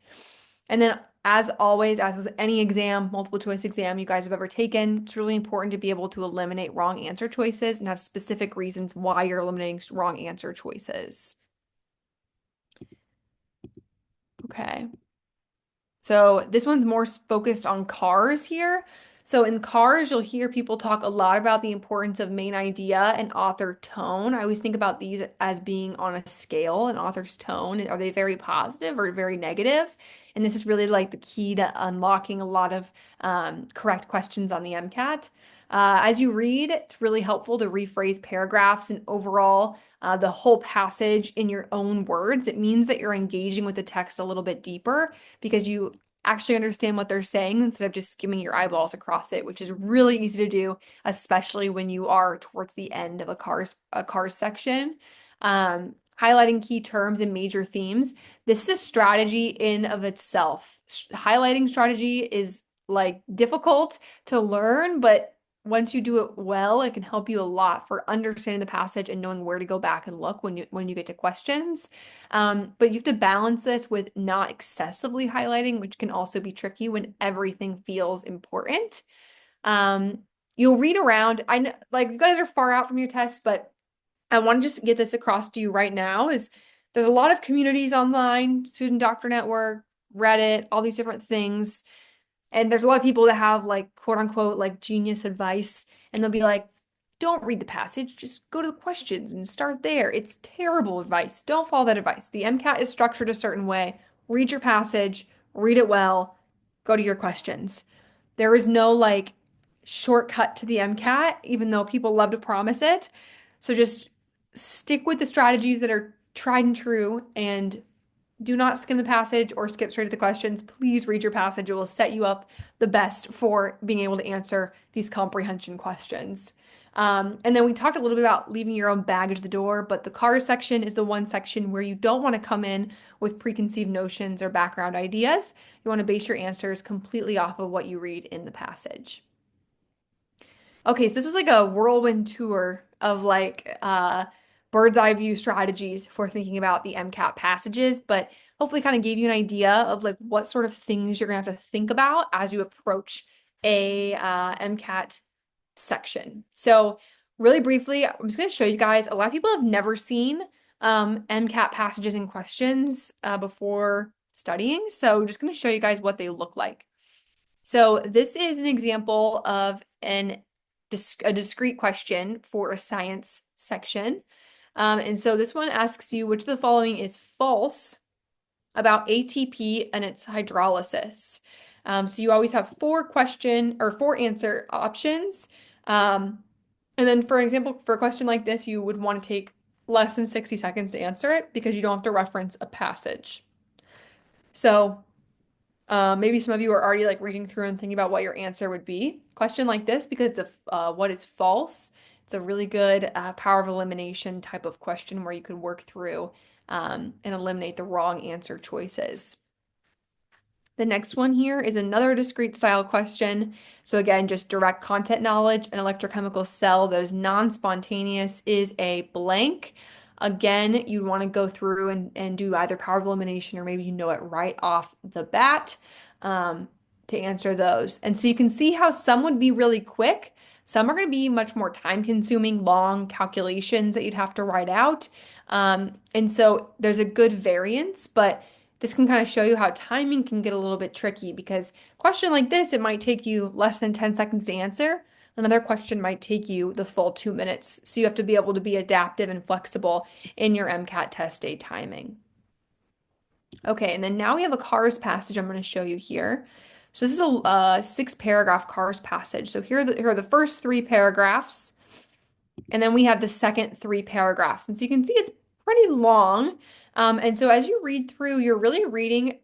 And then, as always, as with any exam, multiple choice exam you guys have ever taken, it's really important to be able to eliminate wrong answer choices and have specific reasons why you're eliminating wrong answer choices. Okay. So this one's more focused on cars here. So in cars, you'll hear people talk a lot about the importance of main idea and author tone. I always think about these as being on a scale, an author's tone. Are they very positive or very negative? And this is really like the key to unlocking a lot of correct questions on the MCAT. As you read, it's really helpful to rephrase paragraphs and overall the whole passage in your own words. It means that you're engaging with the text a little bit deeper because you actually understand what they're saying instead of just skimming your eyeballs across it, which is really easy to do, especially when you are towards the end of a cars section. Highlighting key terms and major themes. This is a strategy in of itself. Highlighting strategy is like difficult to learn, but once you do it well, it can help you a lot for understanding the passage and knowing where to go back and look when you get to questions. But you have to balance this with not excessively highlighting, which can also be tricky when everything feels important. You'll read around. I know, like you guys are far out from your test, but I want to just get this across to you right now is there's a lot of communities online, Student Doctor Network, Reddit, all these different things. And there's a lot of people that have like quote unquote like genius advice, and they'll be like, don't read the passage, just go to the questions and start there. It's terrible advice. Don't follow that advice. The MCAT is structured a certain way. Read your passage, read it well, go to your questions. There is no like shortcut to the MCAT, even though people love to promise it. So just stick with the strategies that are tried and true and do not skim the passage or skip straight to the questions. Please read your passage. It will set you up the best for being able to answer these comprehension questions. And then we talked a little bit about leaving your own baggage at the door, but the cars section is the one section where you don't want to come in with preconceived notions or background ideas. You want to base your answers completely off of what you read in the passage. Okay, so this was like a whirlwind tour of bird's eye view strategies for thinking about the MCAT passages, but hopefully kind of gave you an idea of like what sort of things you're gonna have to think about as you approach a MCAT section. So really briefly, I'm just gonna show you guys, a lot of people have never seen MCAT passages and questions before studying. So just gonna show you guys what they look like. So this is an example of a discrete question for a science section. And so this one asks you which of the following is false about ATP and its hydrolysis. So you always have four answer options. And then for example, for a question like this, you would want to take less than 60 seconds to answer it because you don't have to reference a passage. So maybe some of you are already like reading through and thinking about what your answer would be. Question like this, because it's what is false. It's a really good power of elimination type of question where you could work through and eliminate the wrong answer choices. The next one here is another discrete style question. So again, just direct content knowledge. An electrochemical cell that is non-spontaneous is a blank. Again, you want to go through and do either power of elimination or maybe you know it right off the bat to answer those. And so you can see how some would be really quick. Some are going to be much more time consuming, long calculations that you'd have to write out. And so there's a good variance, but this can kind of show you how timing can get a little bit tricky because a question like this, it might take you less than 10 seconds to answer. Another question might take you the full 2 minutes. So you have to be able to be adaptive and flexible in your MCAT test day timing. Okay, and then now we have a CARS passage I'm going to show you here. So this is a 6 paragraph CARS passage. So here are the first 3 paragraphs. And then we have the second 3 paragraphs. And so you can see it's pretty long. And so as you read through, you're really reading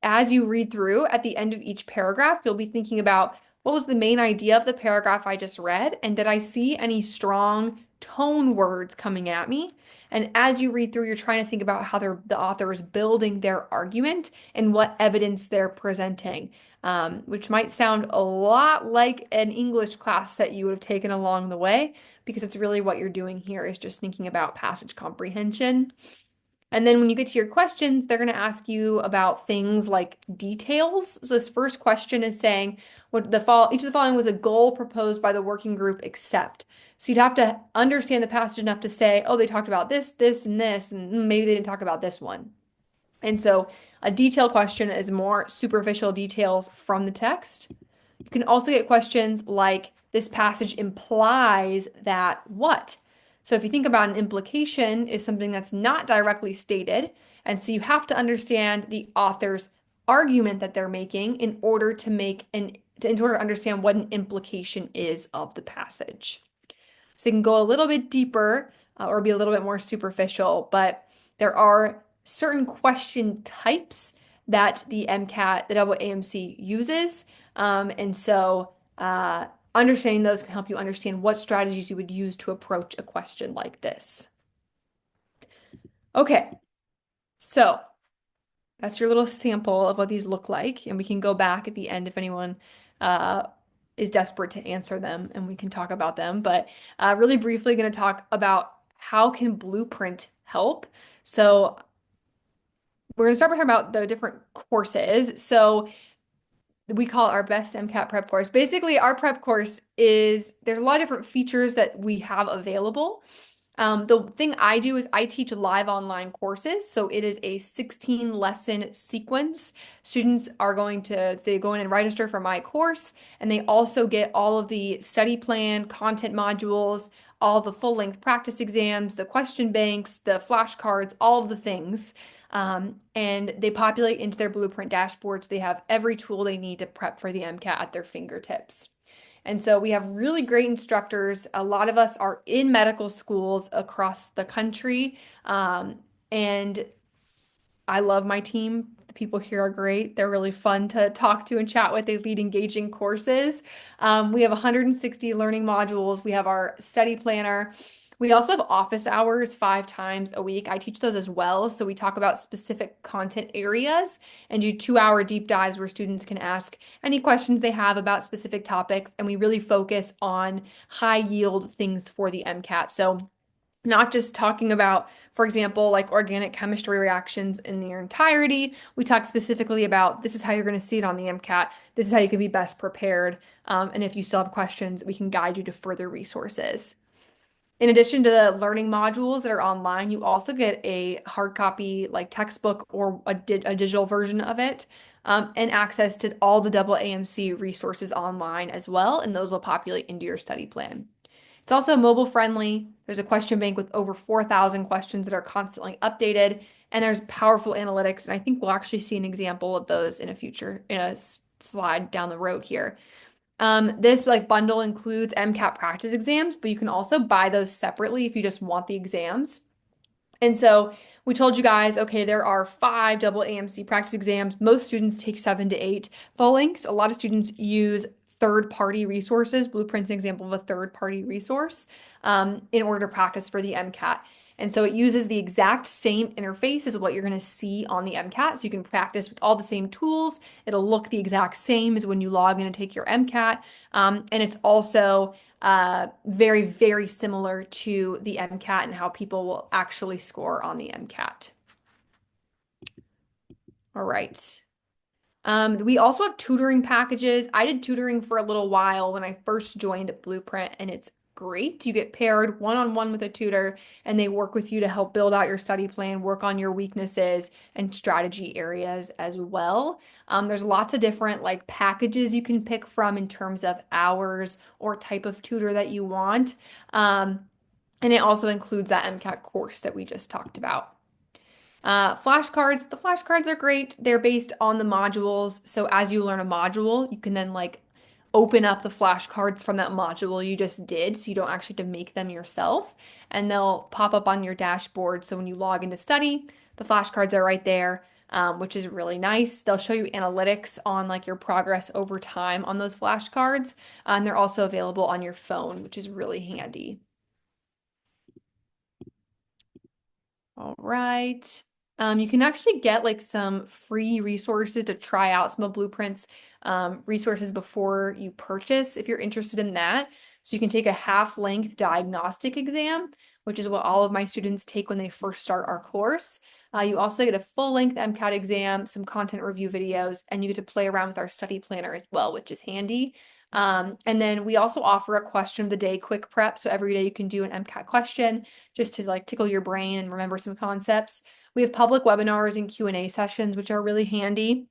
as you read through at the end of each paragraph, you'll be thinking about what was the main idea of the paragraph I just read? And did I see any strong tone words coming at me? And as you read through, you're trying to think about how the author is building their argument and what evidence they're presenting, which might sound a lot like an English class that you would have taken along the way because it's really what you're doing here is just thinking about passage comprehension. And then when you get to your questions, they're going to ask you about things like details. So this first question is saying each of the following was a goal proposed by the working group except. So you'd have to understand the passage enough to say, oh, they talked about this, this, and this, and maybe they didn't talk about this one. And so a detail question is more superficial details from the text. You can also get questions like this passage implies that what? So if you think about an implication is something that's not directly stated, and so you have to understand the author's argument that they're making in order to understand what an implication is of the passage. So you can go a little bit deeper or be a little bit more superficial, but there are certain question types that the MCAT, the AAMC uses. And so understanding those can help you understand what strategies you would use to approach a question like this. Okay, so that's your little sample of what these look like. And we can go back at the end if anyone is desperate to answer them and we can talk about them. But really briefly going to talk about how can Blueprint help. So we're going to start by talking about the different courses. So we call it our best MCAT prep course. Basically, our prep course there's a lot of different features that we have available. The thing I do is I teach live online courses. So it is a 16 lesson sequence. Students are they go in and register for my course, and they also get all of the study plan, content modules, all the full length practice exams, the question banks, the flashcards, all of the things. And they populate into their Blueprint dashboards. They have every tool they need to prep for the MCAT at their fingertips. And so we have really great instructors. A lot of us are in medical schools across the country. And I love my team. people here are great. They're really fun to talk to and chat with. They lead engaging courses. We have 160 learning modules. We have our study planner. We also have office hours 5 times a week. I teach those as well. So we talk about specific content areas and do 2-hour deep dives where students can ask any questions they have about specific topics. And we really focus on high yield things for the MCAT. So not just talking about, for example, like organic chemistry reactions in their entirety. We talk specifically about this is how you're going to see it on the MCAT. This is how you can be best prepared. And if you still have questions, we can guide you to further resources. In addition to the learning modules that are online, you also get a hard copy like textbook or a digital version of it, and access to all the double AMC resources online as well, and those will populate into your study plan. It's also mobile friendly. There's a question bank with over 4,000 questions that are constantly updated, and there's powerful analytics, and I think we'll actually see an example of those in a future in a slide down the road here. This like bundle includes MCAT practice exams, but you can also buy those separately if you just want the exams. And so we told you guys, okay, there are 5 double AMC practice exams. Most students take 7 to 8 full lengths. A lot of students use third-party resources. Blueprint's an example of a third-party resource in order to practice for the MCAT. And so it uses the exact same interface as what you're going to see on the MCAT. So you can practice with all the same tools. It'll look the exact same as when you log in and take your MCAT. And it's also very, very similar to the MCAT and how people will actually score on the MCAT. All right. We also have tutoring packages. I did tutoring for a little while when I first joined Blueprint, and it's great. You get paired one-on-one with a tutor, and they work with you to help build out your study plan, work on your weaknesses and strategy areas as well. There's lots of different like packages you can pick from in terms of hours or type of tutor that you want. And it also includes that MCAT course that we just talked about. Flashcards, the flashcards are great. They're based on the modules. So as you learn a module, you can then like open up the flashcards from that module you just did. So you don't actually have to make them yourself. And they'll pop up on your dashboard. So when you log into study, the flashcards are right there, which is really nice. They'll show you analytics on like your progress over time on those flashcards. And they're also available on your phone, which is really handy. All right. You can actually get like some free resources to try out some of Blueprint's resources before you purchase if you're interested in that. So you can take a half-length diagnostic exam, which is what all of my students take when they first start our course. You also get a full-length MCAT exam, some content review videos, and you get to play around with our study planner as well, which is handy. And then we also offer a question of the day quick prep. So every day you can do an MCAT question just to like tickle your brain and remember some concepts. We have public webinars and Q&A sessions, which are really handy.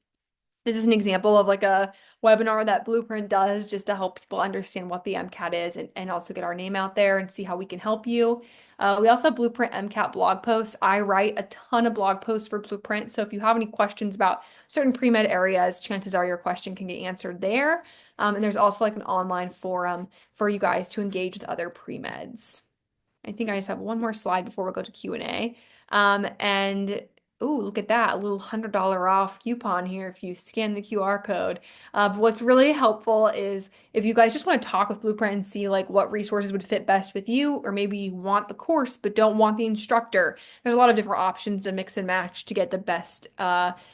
This is an example of like a webinar that Blueprint does just to help people understand what the MCAT is and also get our name out there and see how we can help you. We also have Blueprint MCAT blog posts. I write a ton of blog posts for Blueprint. So if you have any questions about certain pre-med areas, chances are your question can get answered there. And there's also like an online forum for you guys to engage with other pre-meds. I think I just have one more slide before we go to Q&A. And ooh, look at that, a little $100 off coupon here if you scan the QR code. But what's really helpful is if you guys just want to talk with Blueprint and see like what resources would fit best with you, or maybe you want the course but don't want the instructor. There's a lot of different options to mix and match to get the best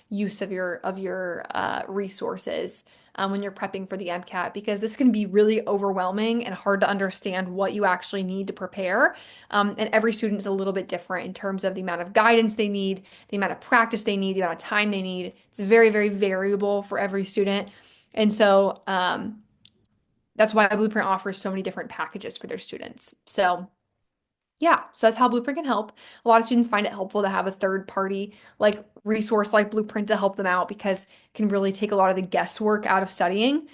use of your resources when you're prepping for the MCAT, because this can be really overwhelming and hard to understand what you actually need to prepare. And every student is a little bit different in terms of the amount of guidance they need, the amount of practice they need, the amount of time they need. It's very, very variable for every student. And so that's why Blueprint offers so many different packages for their students. So yeah, so that's how Blueprint can help. A lot of students find it helpful to have a third party like resource like Blueprint to help them out because it can really take a lot of the guesswork out of studying.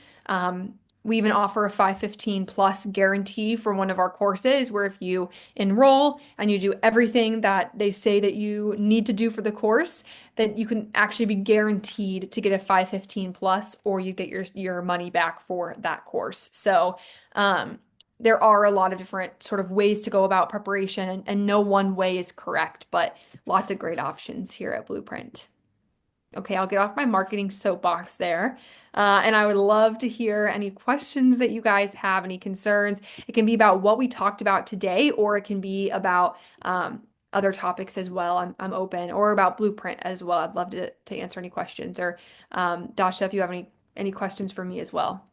We even offer a 515 plus guarantee for one of our courses where if you enroll and you do everything that they say that you need to do for the course, that you can actually be guaranteed to get a 515 plus, or you get your money back for that course. So, there are a lot of different sort of ways to go about preparation, and no one way is correct, but lots of great options here at Blueprint. Okay, I'll get off my marketing soapbox there. And I would love to hear any questions that you guys have, any concerns. It can be about what we talked about today, or it can be about other topics as well. I'm open, or about Blueprint as well. I'd love to answer any questions. Or Dasha, if you have any questions for me as well.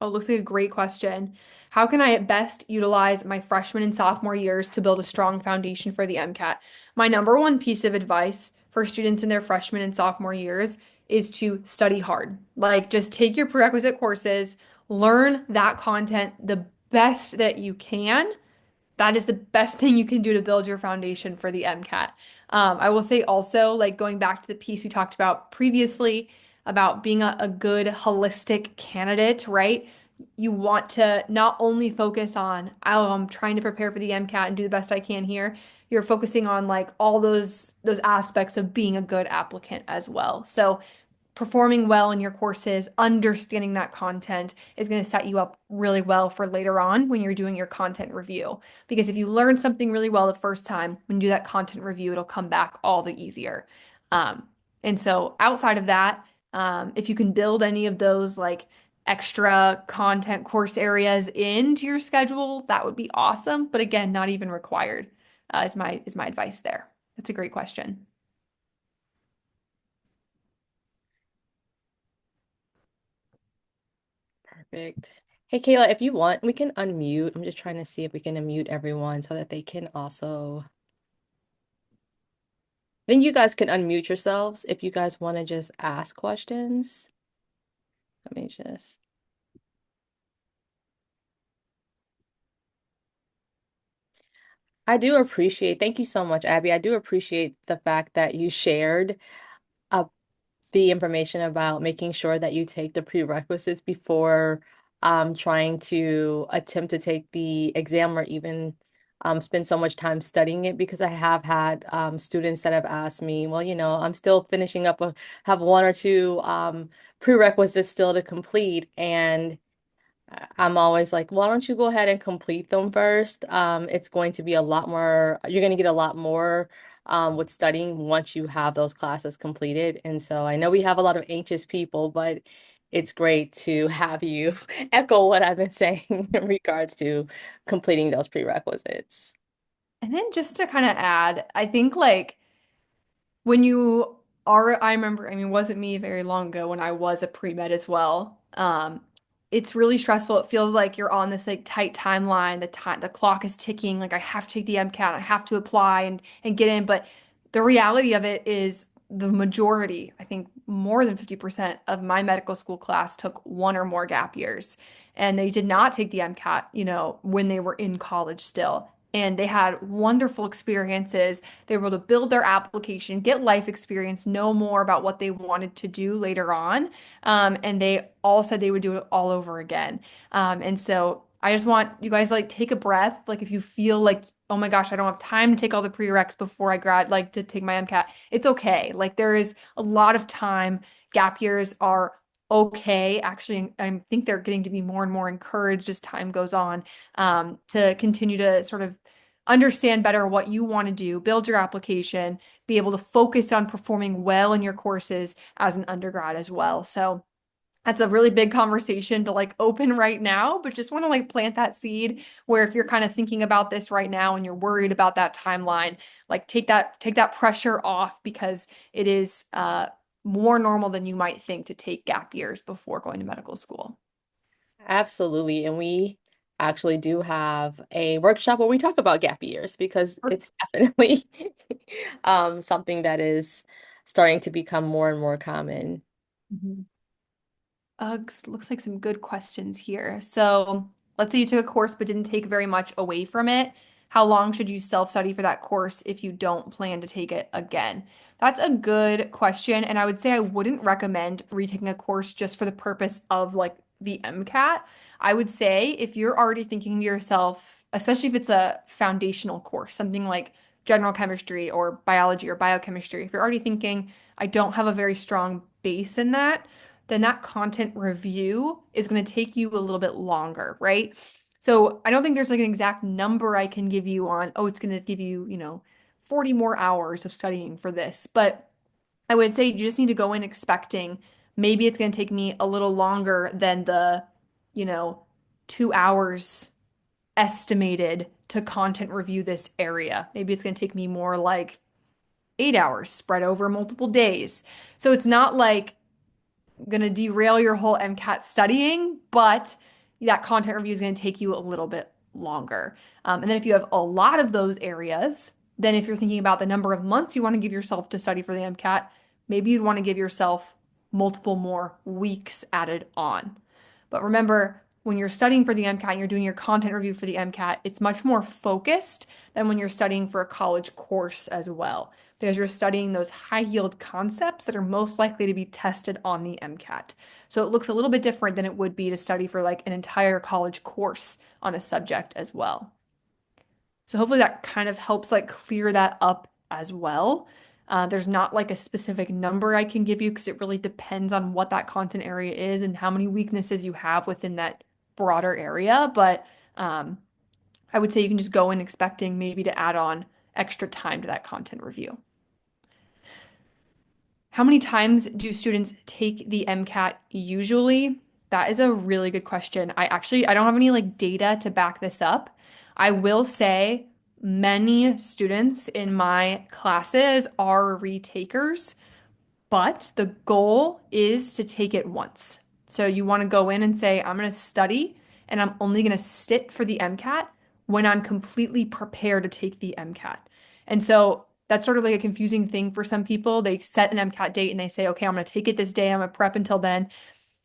Oh, looks like a great question. How can I best utilize my freshman and sophomore years to build a strong foundation for the MCAT? My number one piece of advice for students in their freshman and sophomore years is to study hard. Like, just take your prerequisite courses, learn that content the best that you can. That is the best thing you can do to build your foundation for the MCAT. I will say also, like going back to the piece we talked about previously about being a good holistic candidate, right? You want to not only focus on, oh, I'm trying to prepare for the MCAT and do the best I can here. You're focusing on like all those aspects of being a good applicant as well. So performing well in your courses, understanding that content is going to set you up really well for later on when you're doing your content review. Because if you learn something really well the first time, when you do that content review, it'll come back all the easier. Um, and so outside of that, if you can build any of those like extra content course areas into your schedule, that would be awesome. But again, not even required, is my advice there. That's a great question. Perfect. Hey, Kayla, if you want, we can unmute. I'm just trying to see if we can unmute everyone so that they can also. Then you guys can unmute yourselves if you guys want to just ask questions. Let me just. I do appreciate, thank you so much, Abby. I do appreciate the fact that you shared uh, the information about making sure that you take the prerequisites before trying to attempt to take the exam or even spend so much time studying it because I have had students that have asked me, well, I'm still finishing up, have one or two prerequisites still to complete. And I'm always like, why don't you go ahead and complete them first? It's going to be a lot more, you're going to get a lot more with studying once you have those classes completed. And so I know we have a lot of anxious people, but it's great to have you echo what I've been saying in regards to completing those prerequisites. And then just to kind of add, I think like when you are, I remember, I mean, it wasn't me very long ago when I was a pre-med as well. It's really stressful. It feels like you're on this like tight timeline. The clock is ticking. Like I have to take the MCAT, I have to apply and get in. But the reality of it is the majority, I think more than 50% of my medical school class took one or more gap years. And they did not take the MCAT, when they were in college still. And they had wonderful experiences. They were able to build their application, get life experience, know more about what they wanted to do later on. And they all said they would do it all over again. And so I just want you guys to, like take a breath. Like if you feel like, oh my gosh, I don't have time to take all the prereqs before I like to take my MCAT, it's okay. Like there is a lot of time. Gap years are okay. Actually, I think they're getting to be more and more encouraged as time goes on, to continue to sort of understand better what you want to do, build your application, be able to focus on performing well in your courses as an undergrad as well. So that's a really big conversation to like open right now, but just want to like plant that seed where if you're kind of thinking about this right now and you're worried about that timeline, like take that pressure off because it is more normal than you might think to take gap years before going to medical school. Absolutely. And we actually do have a workshop where we talk about gap years because it's definitely something that is starting to become more and more common. Mhm. Looks like some good questions here. So let's say you took a course but didn't take very much away from it. How long should you self-study for that course if you don't plan to take it again? That's a good question. And I would say I wouldn't recommend retaking a course just for the purpose of like the MCAT. I would say if you're already thinking to yourself, especially if it's a foundational course, something like general chemistry or biology or biochemistry, if you're already thinking, I don't have a very strong base in that, then that content review is going to take you a little bit longer, right? So I don't think there's like an exact number I can give you on, oh, it's going to give you, 40 more hours of studying for this. But I would say you just need to go in expecting maybe it's going to take me a little longer than the, you know, 2 hours estimated to content review this area. Maybe it's going to take me more like 8 hours spread over multiple days. So it's not like going to derail your whole MCAT studying, but that content review is going to take you a little bit longer. And then if you have a lot of those areas, then if you're thinking about the number of months you want to give yourself to study for the MCAT, maybe you'd want to give yourself multiple more weeks added on. But remember, when you're studying for the MCAT and you're doing your content review for the MCAT, it's much more focused than when you're studying for a college course as well, because you're studying those high yield concepts that are most likely to be tested on the MCAT. So it looks a little bit different than it would be to study for like an entire college course on a subject as well. So hopefully that kind of helps like clear that up as well. There's not like a specific number I can give you because it really depends on what that content area is and how many weaknesses you have within that broader area. But I would say you can just go in expecting maybe to add on extra time to that content review. How many times do students take the MCAT usually? That is a really good question. I don't have any like data to back this up. I will say many students in my classes are retakers, but the goal is to take it once. So you want to go in and say, I'm going to study and I'm only going to sit for the MCAT when I'm completely prepared to take the MCAT. And so that's sort of like a confusing thing for some people. They set an MCAT date and they say, okay, I'm going to take it this day. I'm going to prep until then.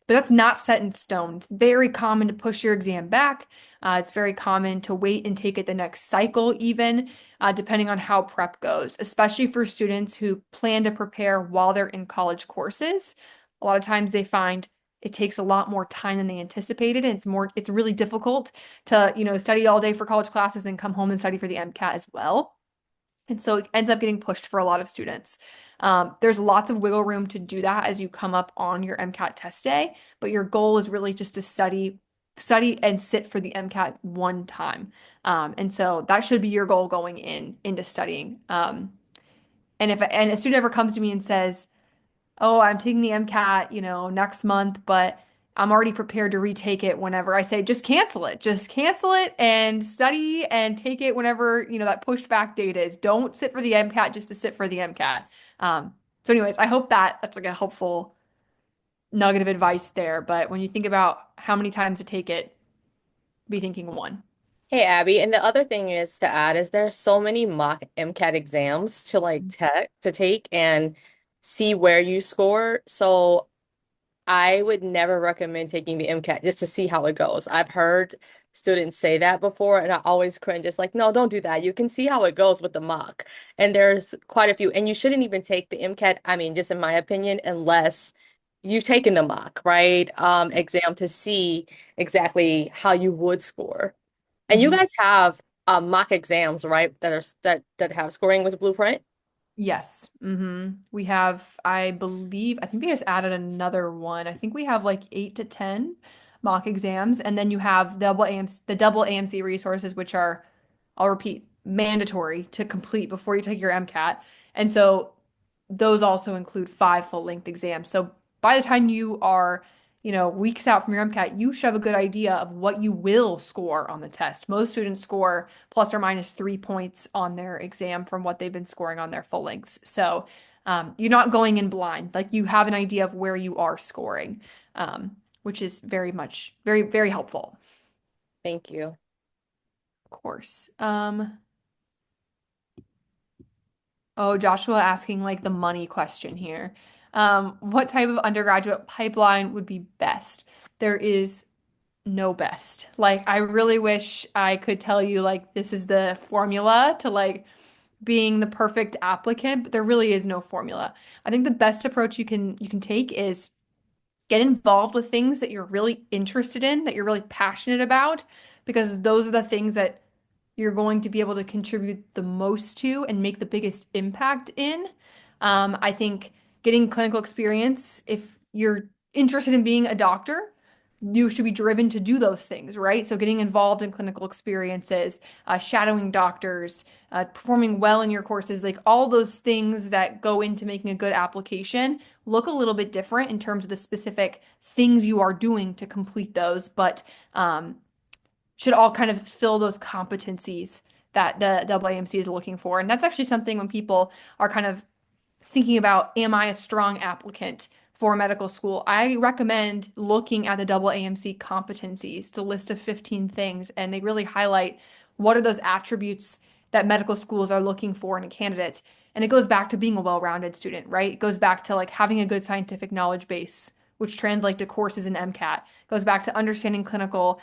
But that's not set in stone. It's very common to push your exam back. It's very common to wait and take it the next cycle, even depending on how prep goes, especially for students who plan to prepare while they're in college courses. A lot of times they find it takes a lot more time than they anticipated. And it's really difficult to, study all day for college classes and come home and study for the MCAT as well. And so it ends up getting pushed for a lot of students. There's lots of wiggle room to do that as you come up on your MCAT test day, but your goal is really just to study and sit for the MCAT one time. And so that should be your goal going into studying. And if a student ever comes to me and says, oh, I'm taking the MCAT, next month, but I'm already prepared to retake it whenever. I say, just cancel it. Just cancel it and study and take it whenever, that pushed back date is. Don't sit for the MCAT just to sit for the MCAT. So anyways, I hope that's like a helpful nugget of advice there. But when you think about how many times to take it, be thinking one. Hey Abby, and the other thing is to add is there's so many mock MCAT exams to take and see where you score. So I would never recommend taking the MCAT just to see how it goes. I've heard students say that before, and I always cringe. It's like, no, don't do that. You can see how it goes with the mock. And there's quite a few. And you shouldn't even take the MCAT, I mean, just in my opinion, unless you've taken the mock, right? Exam to see exactly how you would score. And you Mhm. guys have mock exams, right? That have scoring with Blueprint. Yes. We have, I think they just added another one. I think we have like 8 to 10 mock exams. And then you have the double AMC resources, which are, I'll repeat, mandatory to complete before you take your MCAT. And so those also include 5 full-length exams. So by the time you are, weeks out from your MCAT, you should have a good idea of what you will score on the test. Most students score plus or minus 3 points on their exam from what they've been scoring on their full lengths. So you're not going in blind. Like you have an idea of where you are scoring, which is very much, very, very helpful, Thank you. of course. Oh, Joshua asking like the money question here. What type of undergraduate pipeline would be best? There is no best. Like, I really wish I could tell you like this is the formula to like being the perfect applicant, but there really is no formula. I think the best approach you can take is get involved with things that you're really interested in, that you're really passionate about, because those are the things that you're going to be able to contribute the most to and make the biggest impact in. I think getting clinical experience, if you're interested in being a doctor, you should be driven to do those things, right? So getting involved in clinical experiences, shadowing doctors, performing well in your courses, like all those things that go into making a good application look a little bit different in terms of the specific things you are doing to complete those, but should all kind of fill those competencies that the AAMC is looking for. And that's actually something when people are kind of thinking about, am I a strong applicant for medical school? I recommend looking at the AAMC competencies. It's a list of 15 things, and they really highlight what are those attributes that medical schools are looking for in a candidate. And it goes back to being a well-rounded student, right? It goes back to like having a good scientific knowledge base, which translate to courses in MCAT. It goes back to understanding clinical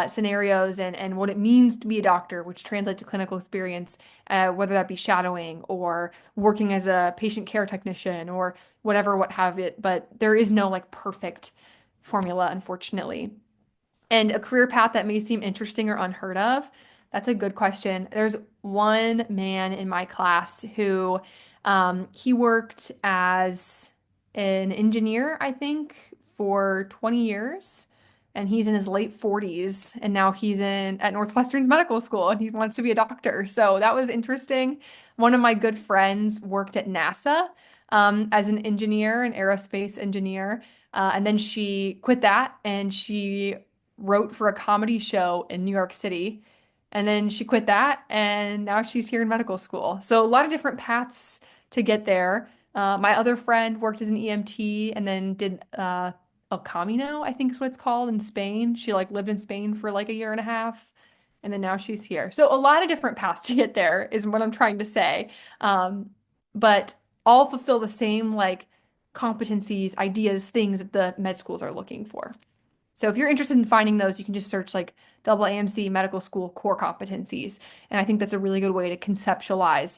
scenarios and what it means to be a doctor, which translates to clinical experience, whether that be shadowing or working as a patient care technician or whatever, what have it. But there is no like perfect formula, unfortunately. And a career path that may seem interesting or unheard of, that's a good question. There's one man in my class who he worked as an engineer, I think, for 20 years. And he's in his late 40s, and now he's in at Northwestern's medical school, and he wants to be a doctor. So that was interesting. One of my good friends worked at NASA as an engineer, an aerospace engineer, and then she quit that and she wrote for a comedy show in New York City. And then she quit that and now she's here in medical school. So a lot of different paths to get there. My other friend worked as an EMT and then did El Camino, I think is what it's called in Spain. She like lived in Spain for like a year and a half. And then now she's here. So a lot of different paths to get there is what I'm trying to say. But all fulfill the same like competencies, ideas, things that the med schools are looking for. So if you're interested in finding those, you can just search like AAMC medical school core competencies. And I think that's a really good way to conceptualize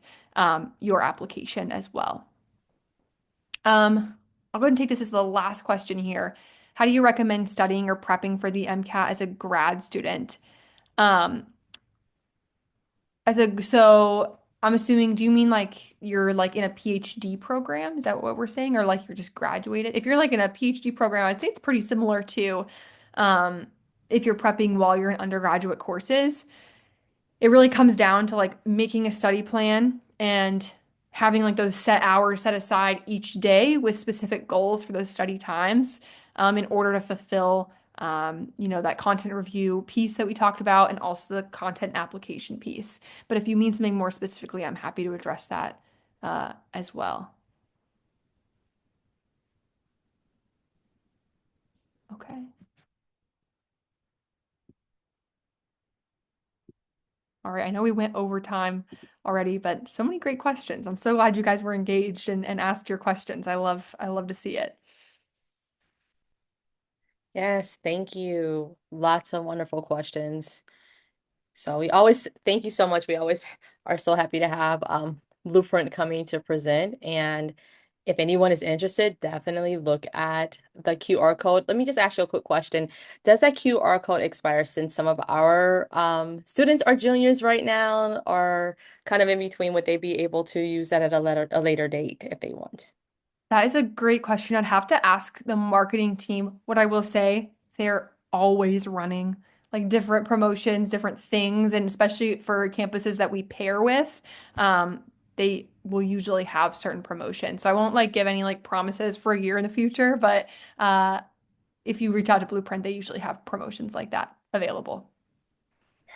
your application as well. I'll go ahead and take this as the last question here. How do you recommend studying or prepping for the MCAT as a grad student? Um, so I'm assuming, do you mean like you're like in a PhD program? Is that what we're saying? Or like you're just graduated? If you're like in a PhD program, I'd say it's pretty similar to um, if you're prepping while you're in undergraduate courses. It really comes down to like making a study plan and having like those set hours set aside each day with specific goals for those study times in order to fulfill that content review piece that we talked about and also the content application piece. But if you mean something more specifically, I'm happy to address that as well. Okay. All right. I know we went over time already, but so many great questions. I'm so glad you guys were engaged and asked your questions. I love to see it. Yes, thank you. Lots of wonderful questions. So we always thank you so much. We always are so happy to have Blueprint coming to present. And if anyone is interested, definitely look at the QR code. Let me just ask you a quick question. Does that QR code expire since some of our students are juniors right now or kind of in between? Would they be able to use that at a later date if they want? That is a great question. I'd have to ask the marketing team. What I will say, they're always running like different promotions, different things, and especially for campuses that we pair with, they will usually have certain promotions. So I won't like give any like promises for a year in the future, but if you reach out to Blueprint, they usually have promotions like that available.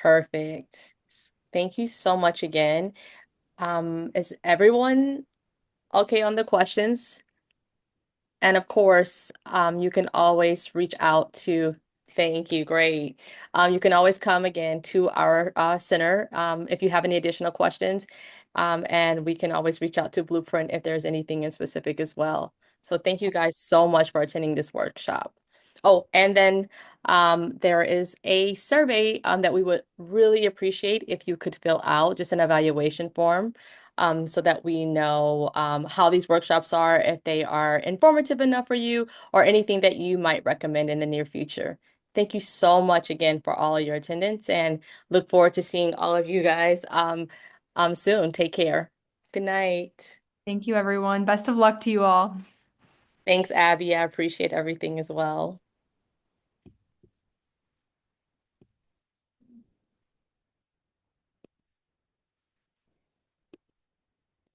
Perfect. Thank you so much again. Is everyone okay on the questions? And of course, you can always reach out to, thank you, great. You can always come again to our center if you have any additional questions. And we can always reach out to Blueprint if there's anything in specific as well. So thank you guys so much for attending this workshop. Oh, and then there is a survey that we would really appreciate if you could fill out, just an evaluation form so that we know how these workshops are, if they are informative enough for you, or anything that you might recommend in the near future. Thank you so much again for all your attendance and look forward to seeing all of you guys soon. Take care. Good night. Thank you, everyone. Best of luck to you all. Thanks, Abby. I appreciate everything as well.